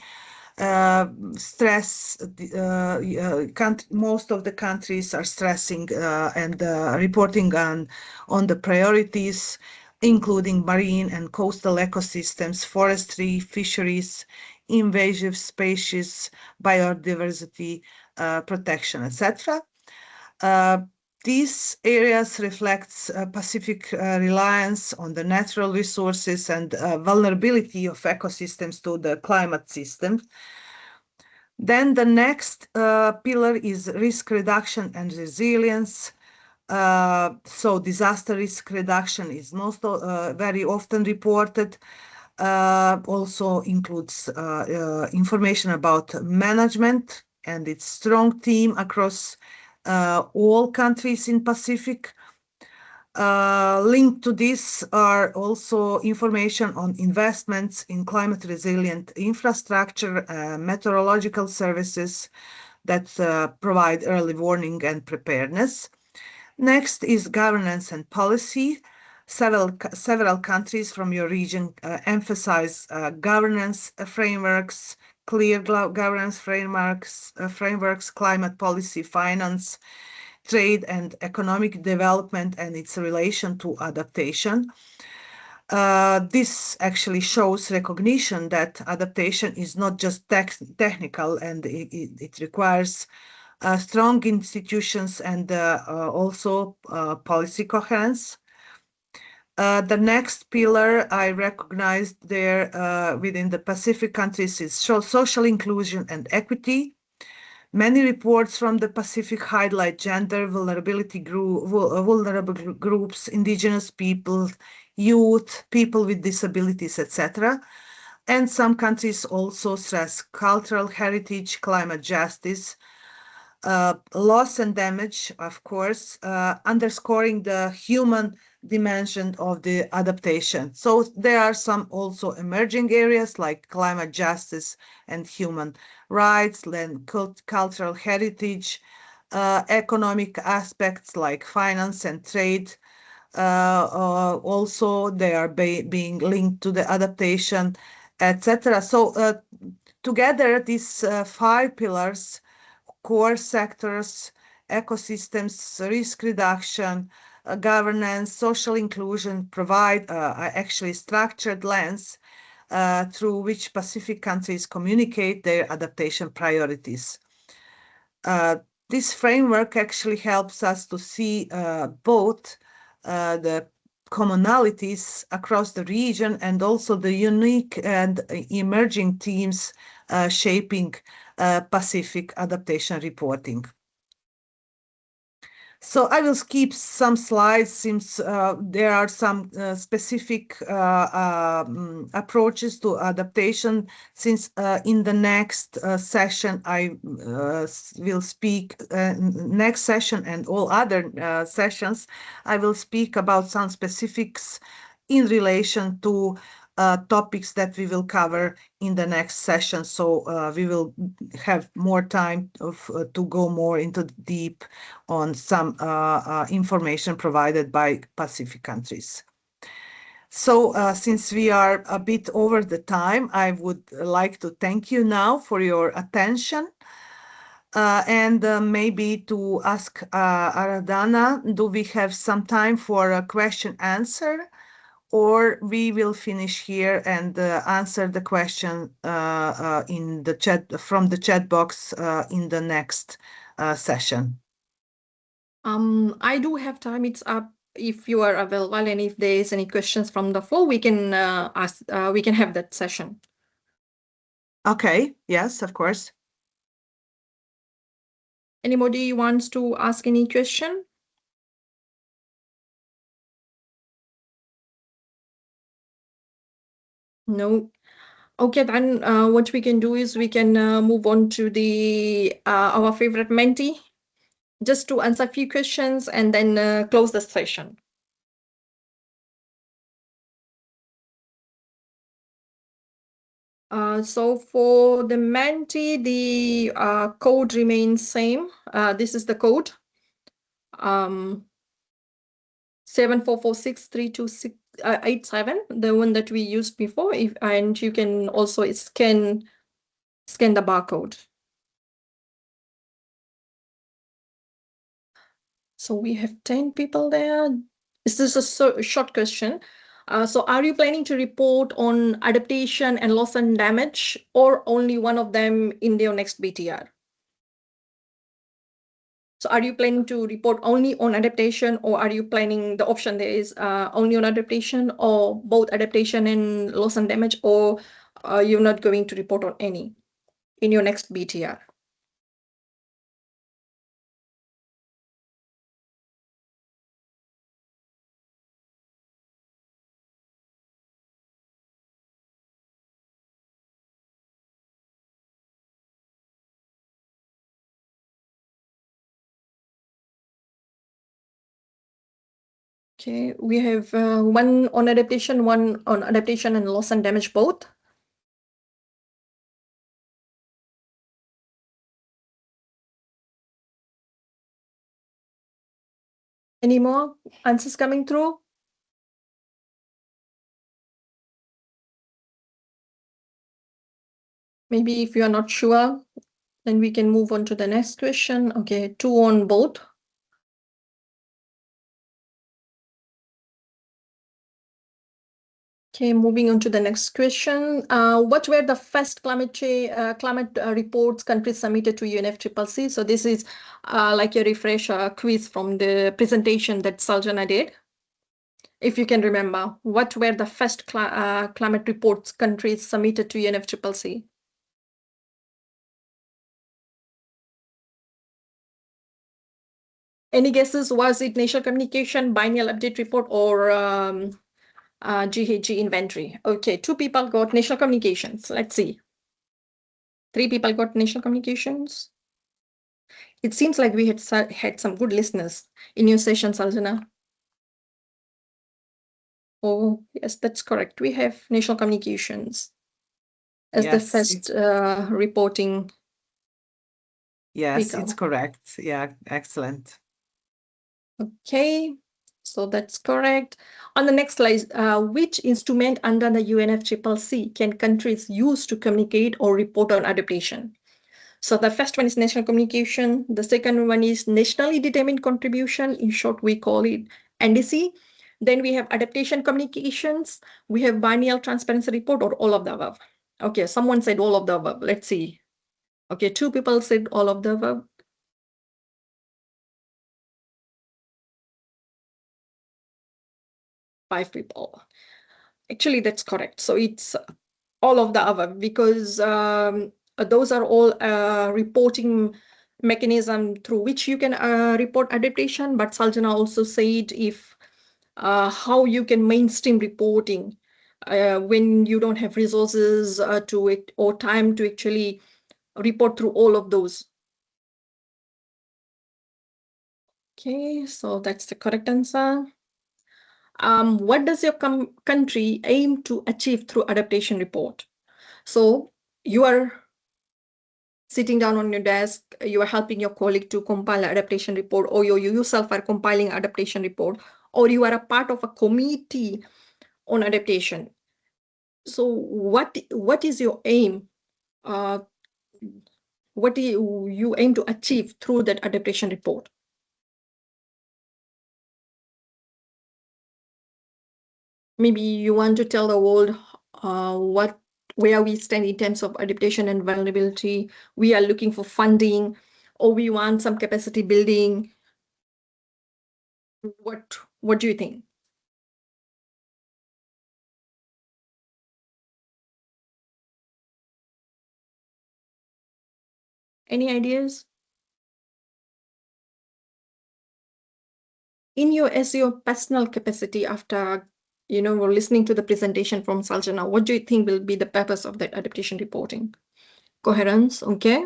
Most of the countries are stressing and reporting on the priorities, including marine and coastal ecosystems, forestry, fisheries, invasive species, biodiversity protection, etc. These areas reflects Pacific reliance on the natural resources and vulnerability of ecosystems to the climate system. Then the next pillar is risk reduction and resilience. So disaster risk reduction is most very often reported. Also includes information about management and its strong team across all countries in Pacific. Linked to this are also information on investments in climate resilient infrastructure, meteorological services that provide early warning and preparedness. Next is governance and policy. Several countries from your region emphasize governance frameworks, clear governance frameworks, climate policy, finance, trade and economic development and its relation to adaptation. This actually shows recognition that adaptation is not just technical, and it requires strong institutions and also policy coherence. The next pillar I recognized there within the Pacific countries is social inclusion and equity. Many reports from the Pacific highlight gender, vulnerable groups, indigenous people, youth, people with disabilities, etc. And some countries also stress cultural heritage, climate justice, loss and damage, of course, underscoring the human dimension of the adaptation. So there are some also emerging areas like climate justice and human rights, land cultural heritage, economic aspects like finance and trade. Also, they are being linked to the adaptation, etc. So together, these 5 pillars, core sectors, ecosystems, risk reduction, governance, social inclusion, provide actually structured lens through which Pacific countries communicate their adaptation priorities. This framework actually helps us to see both the commonalities across the region and also the unique and emerging themes shaping Pacific adaptation reporting. So I will skip some slides since there are some specific approaches to adaptation, since in the next session I will speak, next session and all other sessions, I will speak about some specifics in relation to topics that we will cover in the next session. So we will have more time to go more into deep on some information provided by Pacific countries. So since we are a bit over the time, I would like to thank you now for your attention. And maybe to ask Aradhana, do we have some time for a question answer? Or we will finish here and answer the question in the chat, from the chat box in the next session. I do have time. It's up if you are available, and if there is any questions from the floor, we can ask. We can have that session. Okay. Yes, of course. Anybody wants to ask any question? No. Okay, then what we can do is we can move on to the our favorite mentee, just to answer a few questions and then close the session. So for the mentee, the code remains same. This is the code. 74463287, the one that we used before. And you can also scan the barcode. So we have 10 people there. This is a short question. So are you planning to report on adaptation and loss and damage, or only one of them in your next BTR? So are you planning to report only on adaptation, or are you planning, the option there is only on adaptation, or both adaptation and loss and damage, or you're not going to report on any in your next BTR? Okay, we have one on adaptation, one on adaptation and loss and damage both. Any more answers coming through? Maybe if you are not sure, then we can move on to the next question. Okay, 2 on both. Okay, moving on to the next question. What were the first climate reports countries submitted to UNFCCC? So this is like a refresher quiz from the presentation that Saljana did. If you can remember, what were the first climate reports countries submitted to UNFCCC? Any guesses? Was it national communication, biennial update report, or GHG inventory? Okay, 2 people got national communications. Let's see. 3 people got national communications. It seems like we had some good listeners in your session, Saljana. Oh, yes, that's correct. We have national communications as the Yes, first reporting. yes, Speaker. it's correct. Yeah, excellent. Okay, so that's correct. On the next slide, which instrument under the UNFCCC can countries use to communicate or report on adaptation? So the first one is national communication. The second one is nationally determined contribution. In short, we call it NDC. Then we have adaptation communications. We have biennial transparency report, or all of the above. Okay, someone said all of the above. Let's see. Okay, 2 people said all of the above. 5 people. Actually, that's correct. So it's all of the above, because those are all reporting mechanism through which you can report adaptation. But Saljana also said if how you can mainstream reporting when you don't have resources to it or time to actually report through all of those. Okay, so that's the correct answer. What does your country aim to achieve through adaptation report? So you are sitting down on your desk, you are helping your colleague to compile an adaptation report, or you yourself are compiling an adaptation report, or you are a part of a committee on adaptation. So what is your aim? What do you aim to achieve through that adaptation report? Maybe you want to tell the world where we stand in terms of adaptation and vulnerability. We are looking for funding, or we want some capacity building. What do you think? Any ideas? In your personal capacity, after we're listening to the presentation from Saljana, what do you think will be the purpose of that adaptation reporting? Coherence, okay.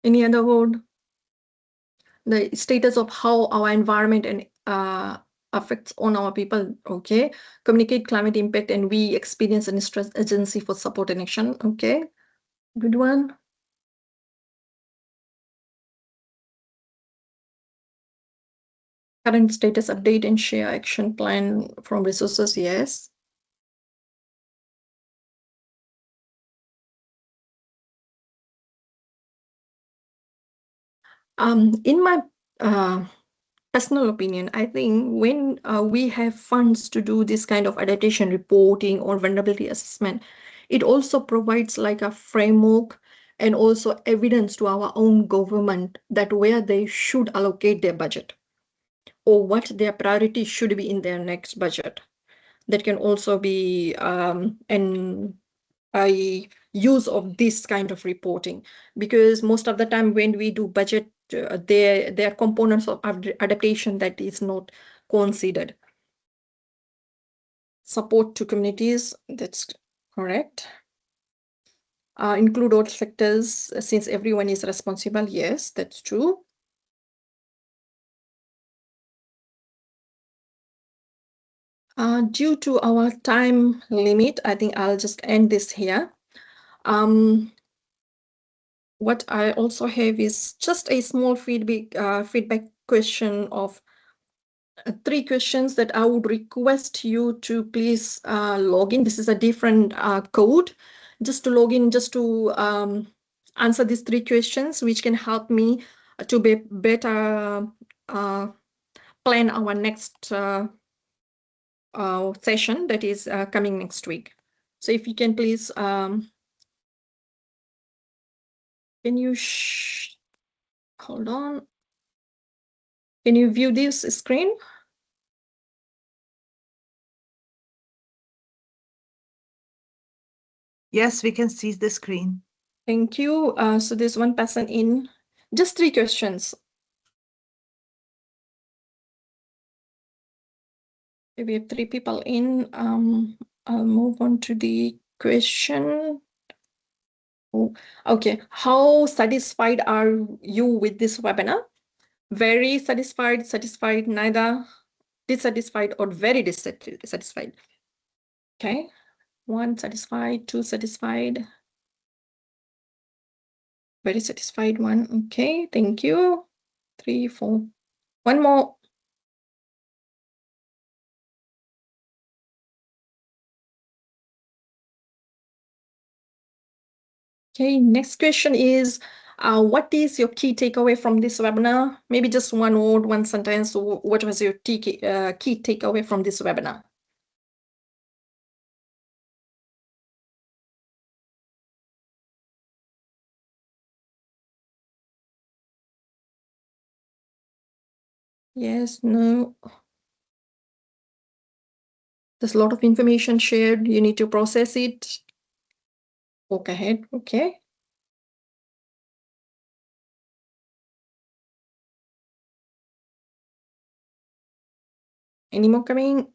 Any other word? The status of how our environment and affects on our people, okay. Communicate climate impact, and we experience an stress agency for support and action, okay. Good one. Current status update and share action plan from resources, yes. In my personal opinion, I think when we have funds to do this kind of adaptation reporting or vulnerability assessment, it also provides like a framework and also evidence to our own government that where they should allocate their budget or what their priorities should be in their next budget. That can also be a use of this kind of reporting, because most of the time when we do budget, there are components of adaptation that is not considered. Support to communities, that's correct. include all sectors since everyone is responsible. Yes, that's true. Due to our time limit, I think I'll just end this here. What I also have is just a small feedback question of 3 questions that I would request you to please log in. This is a different code. Just to log in, just to answer these 3 questions, which can help me to be better plan our next session that is coming next week. So if you can please, can you hold on? Can you view this screen? Yes, we can see the screen. Thank you. So there's one person in. Just 3 questions. We have 3 people in. I'll move on to the question. Oh, okay. How satisfied are you with this webinar? Very satisfied, satisfied, neither, dissatisfied, or very dissatisfied. Okay. 1 satisfied, 2 satisfied, very satisfied, 1. Okay, thank you. 3, 4. 1 more. Okay, next question is, what is your key takeaway from this webinar? Maybe just 1 word, 1 sentence. What was your key takeaway from this webinar? Yes, no. There's a lot of information shared. You need to process it. Walk ahead. Okay. Any more coming?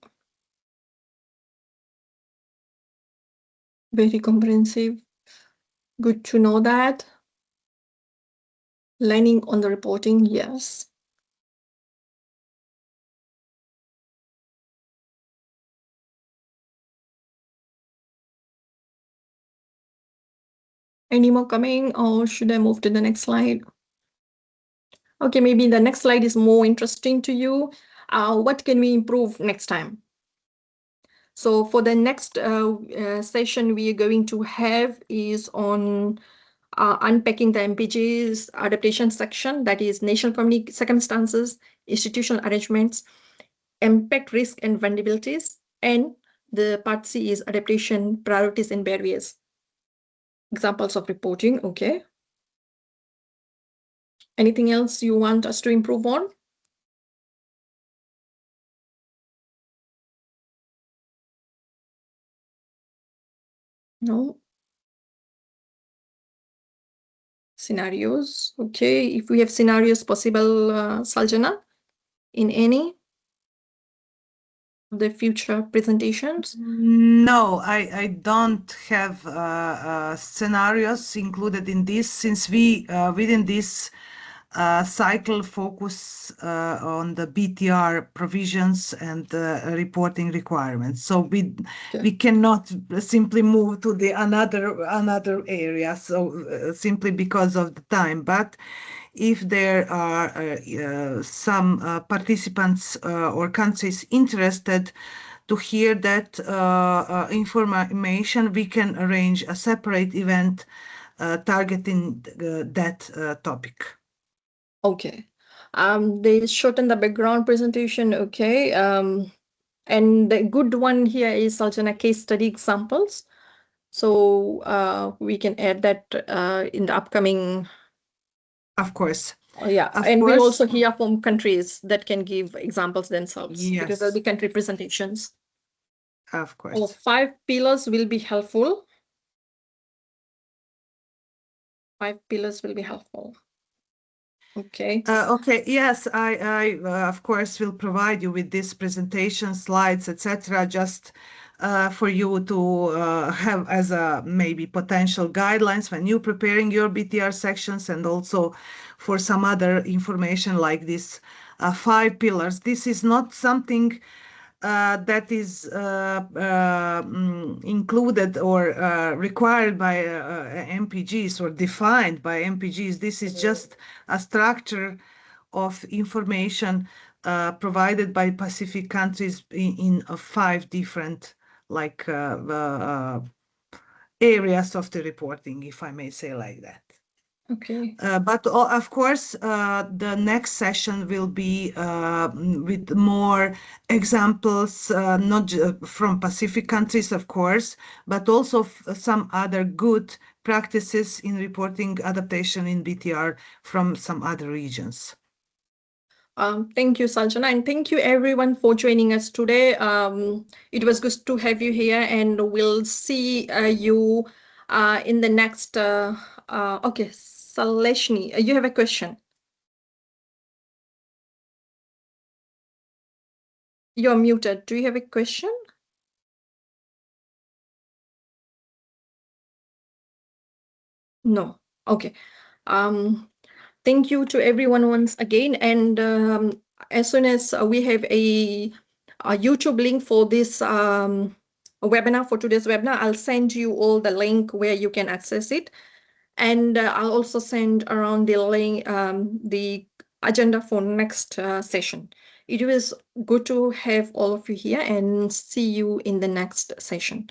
Very comprehensive. Good to know that. Learning on the reporting, yes. Any more coming, or should I move to the next slide? Okay, maybe the next slide is more interesting to you. What can we improve next time? So for the next session we are going to have is on unpacking the MPG's adaptation section, that is national circumstances, institutional arrangements, impact, risk, and vulnerabilities. And the part C is adaptation priorities and barriers. Examples of reporting, okay. Anything else you want us to improve on? No. Scenarios, okay. If we have scenarios possible, Saljana, in any of the future presentations? No, I don't have scenarios included in this, since we within this cycle focus on the BTR provisions and reporting requirements. So we cannot simply move to the another area. So simply because of the time, but if there are some participants or countries interested to hear that information, we can arrange a separate event targeting that topic. Okay. They shorten the background presentation, okay. And the good one here is Saljana case study examples. So we can add that in the upcoming. Of course. Yeah, Of and course. we also hear from countries that can give examples themselves, Yes. because there'll be country presentations. Of course. 5 pillars will be helpful. 5 pillars will be helpful. Okay. Okay. Yes, I of course will provide you with this presentation slides, etc. Just for you to have as a maybe potential guidelines when you're preparing your BTR sections, and also for some other information like this 5 pillars. This is not something that is included or required by MPGs or defined by MPGs. This is just a structure of information provided by Pacific countries in 5 different like areas of the reporting, if I may say like that. Okay. But of course, the next session will be with more examples, not from Pacific countries, of course, but also some other good practices in reporting adaptation in BTR from some other regions. Thank you, Sanjana, and thank you everyone for joining us today. It was good to have you here, and we'll see you in the next. Okay, Saleshni, you have a question. You're muted. Do you have a question? No. Okay. Thank you to everyone once again. And as soon as we have a YouTube link for this webinar, for today's webinar, I'll send you all the link where you can access it. And I'll also send around the link, the agenda for next session. It was good to have all of you here, and see you in the next session.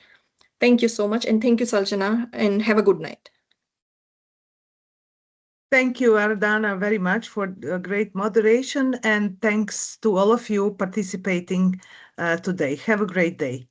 Thank you so much. And thank you, Sanjana, and have a good night. Thank you, Ardana, very much for great moderation, and thanks to all of you participating today. Have a great day.